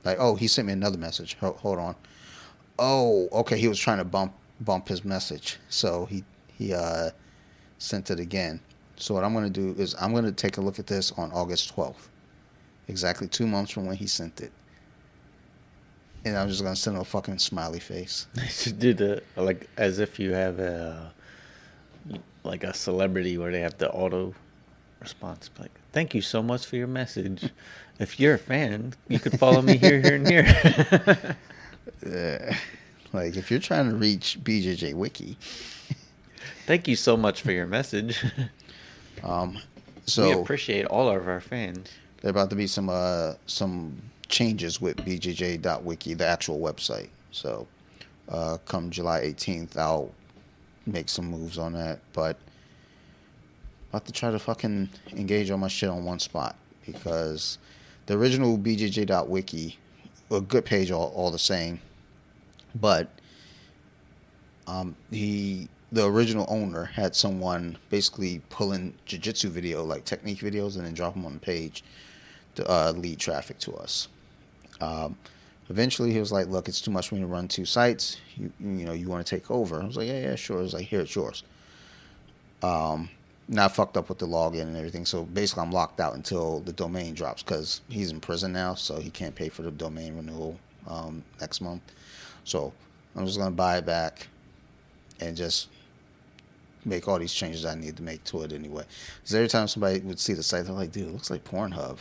Like, oh, he sent me another message. Hold on. Oh, okay, he was trying to bump his message. So he sent it again. So what I'm going to do is I'm going to take a look at this on August 12th. Exactly 2 months from when he sent it. And I'm just going to send him a fucking smiley face. You should do the, like, as if you have like a celebrity where they have the auto response. Like, "Thank you so much for your message. If you're a fan, you could follow me here, here, and here." Like, if you're trying to reach BJJ Wiki. "Thank you so much for your message. So We appreciate all of our fans." there are about to be some changes with bjj.wiki, the actual website. So come July 18th, I'll make some moves on that. But I have to try to fucking engage all my shit on one spot, because the original bjj.wiki, a good page all the same, but the original owner had someone basically pulling jiu-jitsu video, like technique videos, and then drop them on the page to lead traffic to us. Eventually he was like, "Look, it's too much for me to run 2 sites. You want to take over?" I was like, yeah, sure. I was like, "Here, it's yours." Now I fucked up with the login and everything, so basically I'm locked out until the domain drops, because he's in prison now, so he can't pay for the domain renewal next month. So I'm just going to buy it back and just make all these changes I need to make to it anyway. Because every time somebody would see the site, they're like, "Dude, it looks like Pornhub."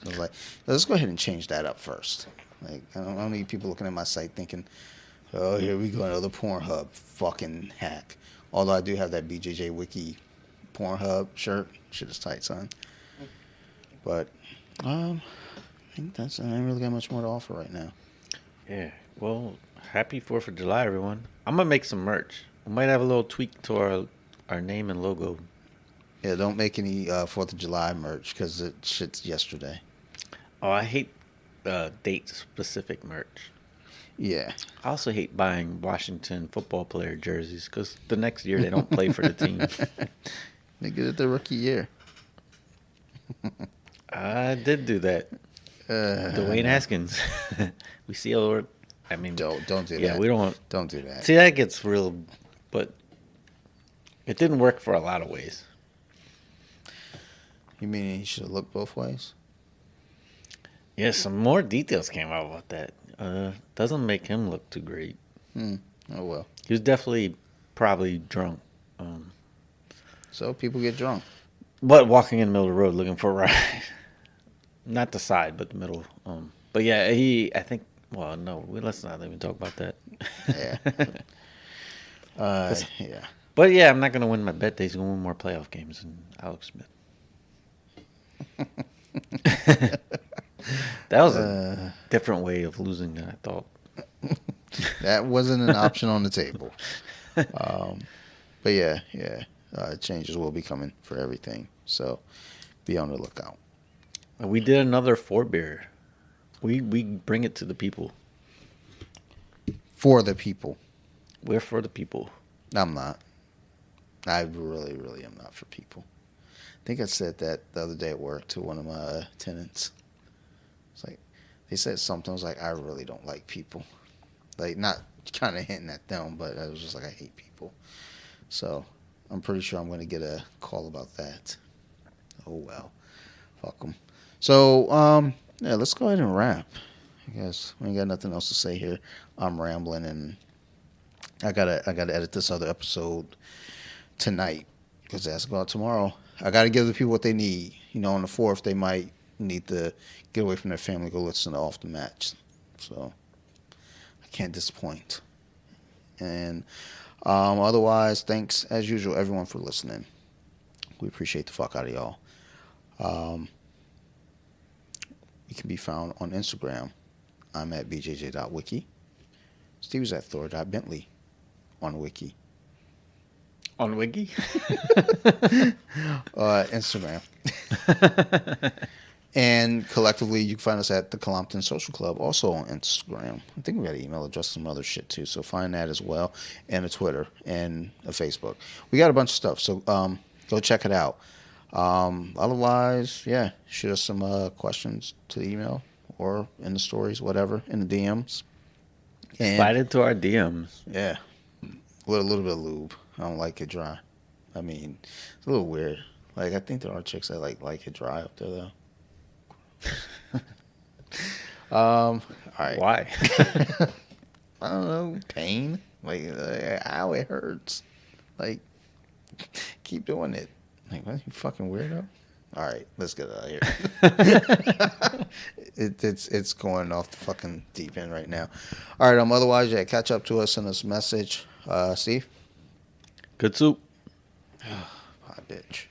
So I was like, let's go ahead and change that up first. Like, I don't need people looking at my site thinking, "Oh, here we go, another Pornhub fucking hack." Although I do have that BJJ Wiki Pornhub shirt. Shit is tight, son. But I think I ain't really got much more to offer right now. Yeah. Well, happy 4th of July, everyone. I'm going to make some merch. We might have a little tweak to our name and logo. Yeah, don't make any 4th of July merch, because it shit's yesterday. Oh, I hate date-specific merch. Yeah. I also hate buying Washington football player jerseys, because the next year they don't play for the team. They get it the rookie year. I did do that. Dwayne Haskins. We see a lot. I mean, Don't do that. yeah, we don't. Don't do that. See, that gets real, but it didn't work for a lot of ways. You mean he should have looked both ways? Yeah, some more details came out about that. Doesn't make him look too great. Oh well. He was definitely probably drunk. So people get drunk. But walking in the middle of the road looking for a ride. Not the side, but the middle. But yeah, I think, well, no, let's not even talk about that. Yeah. Yeah. But yeah, I'm not going to win my bet that he's going to win more playoff games than Alex Smith. That was a different way of losing than I thought. That wasn't an option on the table. But yeah. Changes will be coming for everything. So be on the lookout. We did another 4-beer. We bring it to the people. For the people. We're for the people. I'm not. I really, really am not for people. I think I said that the other day at work to one of my tenants. It's like, they said something. I was like, I really don't like people. Like, not kind of hinting at them, but I was just like, I hate people. So I'm pretty sure I'm going to get a call about that. Oh, well. Fuck them. So, yeah, let's go ahead and wrap. I guess we ain't got nothing else to say here. I'm rambling, and I gotta edit this other episode tonight because it has to go out tomorrow. I gotta give the people what they need. You know, on the 4th, they might need to get away from their family, go listen to Off the Match. So I can't disappoint. And otherwise, thanks as usual, everyone, for listening. We appreciate the fuck out of y'all. We can be found on Instagram. I'm at bjj.wiki. Steve is at thor.bentley on Wiki. On Wiki? Instagram. And collectively, you can find us at the Colompton Social Club, also on Instagram. I think we got an email address, some other shit too, so find that as well, and a Twitter and a Facebook. We got a bunch of stuff, so go check it out. Otherwise, yeah, shoot us some questions to the email or in the stories, whatever, in the DMs. And, Slide into our DMs. yeah, with a little bit of lube. I don't like it dry. I mean, it's a little weird. Like, I think there are chicks that like it dry up there, though. All right. Why? I don't know. Pain. Like, ow, it hurts. Like, keep doing it. Like, what? You fucking weirdo. All right, let's get out of here. It's going off the fucking deep end right now. All right. Otherwise, yeah, catch up to us, send us a message. Steve. Good soup. Bye, bitch.